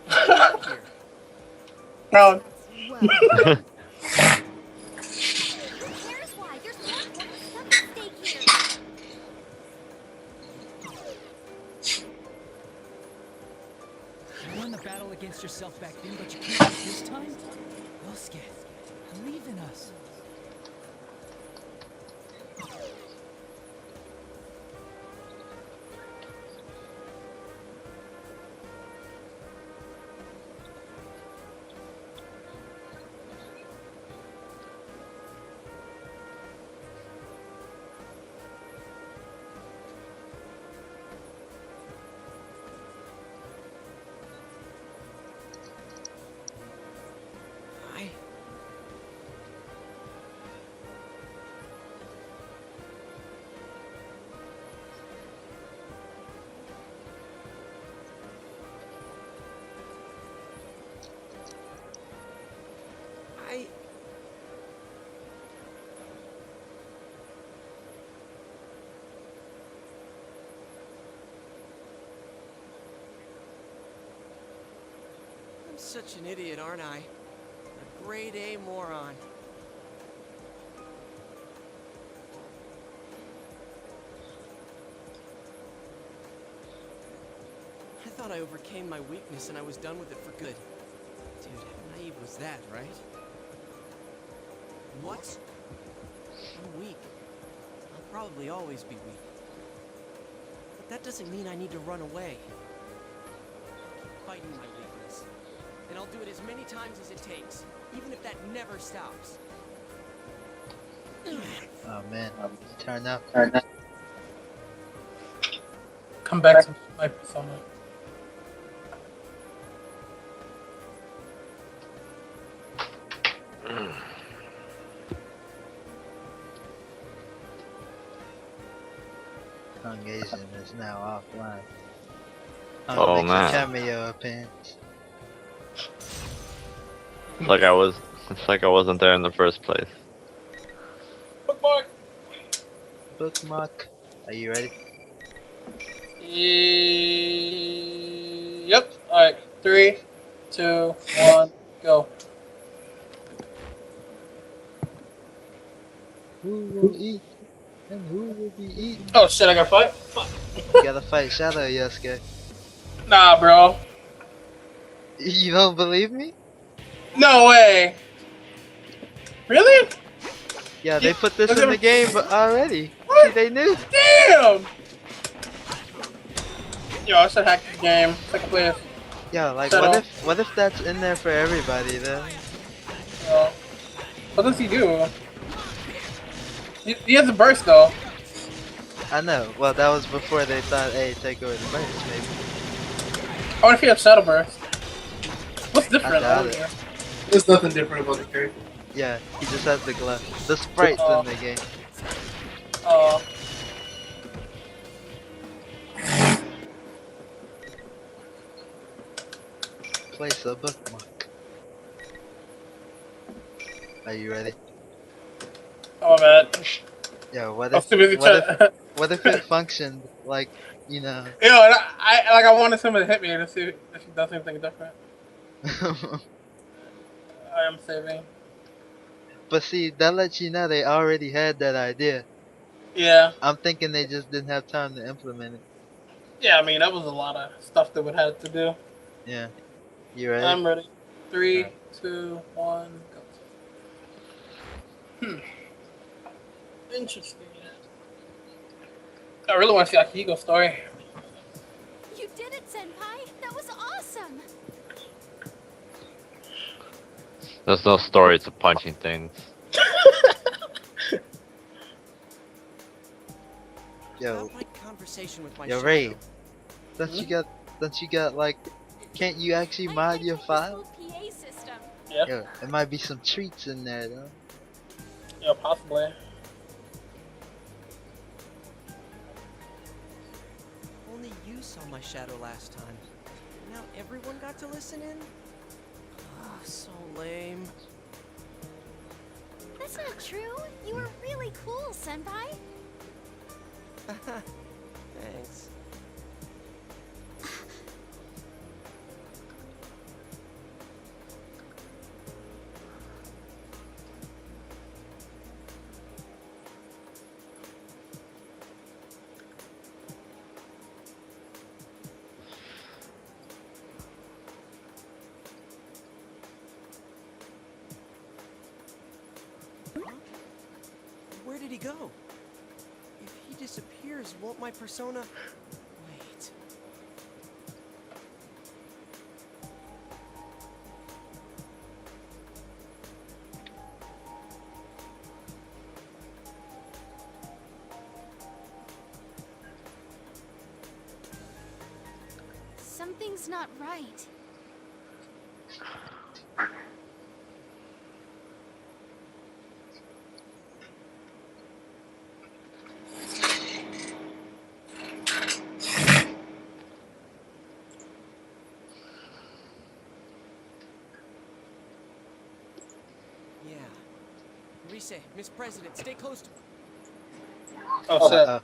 [SPEAKER 3] Round.
[SPEAKER 12] Well,
[SPEAKER 5] Here's why. There's more important stuff at stake here.
[SPEAKER 14] You won the battle against yourself back then, but you can't do it this time? Yosuke, believe in us.
[SPEAKER 2] I'm such an idiot, aren't I? A grade A moron. I thought I overcame my weakness and I was done with it for good. Dude, how naive was that, right? What? I'm weak. I'll probably always be weak. But that doesn't mean I need to run away. Keep fighting my weakness. And I'll do it as many times as it takes, even if that never stops.
[SPEAKER 1] Oh man, turn up.
[SPEAKER 3] Come back to my persona.
[SPEAKER 1] Tongue Asian is now offline.
[SPEAKER 4] Oh, man.
[SPEAKER 1] Cameo appearance.
[SPEAKER 4] It's like I wasn't there in the first place.
[SPEAKER 3] Bookmark.
[SPEAKER 1] Bookmark. Are you ready?
[SPEAKER 3] Yep. Alright. 3, 2, 1, go.
[SPEAKER 1] Who will eat? And who will be eaten?
[SPEAKER 3] Oh shit, I gotta fight? Fuck.
[SPEAKER 1] You gotta fight Shadow, Yosuke.
[SPEAKER 3] Nah, bro.
[SPEAKER 1] You don't believe me?
[SPEAKER 3] No way. Really?
[SPEAKER 13] Yeah, they put this
[SPEAKER 3] Does
[SPEAKER 13] in
[SPEAKER 3] it-
[SPEAKER 13] the game already.
[SPEAKER 3] What?
[SPEAKER 13] See, they knew.
[SPEAKER 3] Damn! Yo, I should hack this game. Second place.
[SPEAKER 13] Yeah, like
[SPEAKER 3] Shut up.
[SPEAKER 13] what if that's in there for everybody then?
[SPEAKER 3] What does he do? He has a burst though.
[SPEAKER 13] I know. Well, that was before they thought, hey, take away the burst, maybe.
[SPEAKER 3] I wonder if he has shadow burst. What's different?
[SPEAKER 13] I doubt
[SPEAKER 3] don't
[SPEAKER 13] it.
[SPEAKER 3] know.
[SPEAKER 6] There's nothing different about the character.
[SPEAKER 13] Yeah, he just has the glove. The sprites in the game. Place a bookmark. Are you ready?
[SPEAKER 3] Oh man.
[SPEAKER 13] Yeah, what
[SPEAKER 3] I'm
[SPEAKER 13] if
[SPEAKER 3] too busy
[SPEAKER 13] what if it functioned like, you know?
[SPEAKER 3] Yo, I wanted someone to hit me to see if he does anything different. I am saving.
[SPEAKER 13] But see, that lets you know they already had that idea.
[SPEAKER 3] Yeah.
[SPEAKER 13] I'm thinking they just didn't have time to implement it.
[SPEAKER 3] Yeah, I mean that was a lot of stuff that would have to do.
[SPEAKER 13] Yeah. You ready?
[SPEAKER 3] I'm ready. 3, 2, 1, go. Interesting. I really want to see Akihiko's story.
[SPEAKER 16] You did it, Senpai! That was awesome!
[SPEAKER 4] There's no story to punching things.
[SPEAKER 13] Yo,
[SPEAKER 2] My conversation with my
[SPEAKER 13] yo,
[SPEAKER 2] shadow.
[SPEAKER 13] Ray, don't you got like, can't you actually mod your file?
[SPEAKER 16] PA system.
[SPEAKER 3] Yeah.
[SPEAKER 13] Yo, there might be some treats in there though.
[SPEAKER 3] Yeah, possibly.
[SPEAKER 2] Only you saw my shadow last time. Now everyone got to listen in? Oh, so lame.
[SPEAKER 12] That's not true. You were really cool, Senpai.
[SPEAKER 2] Thanks. Where did he go? If he disappears, won't my persona... Wait.
[SPEAKER 12] Something's not right.
[SPEAKER 2] Yeah. Rise, Miss President, stay close to...
[SPEAKER 3] Oh, shit.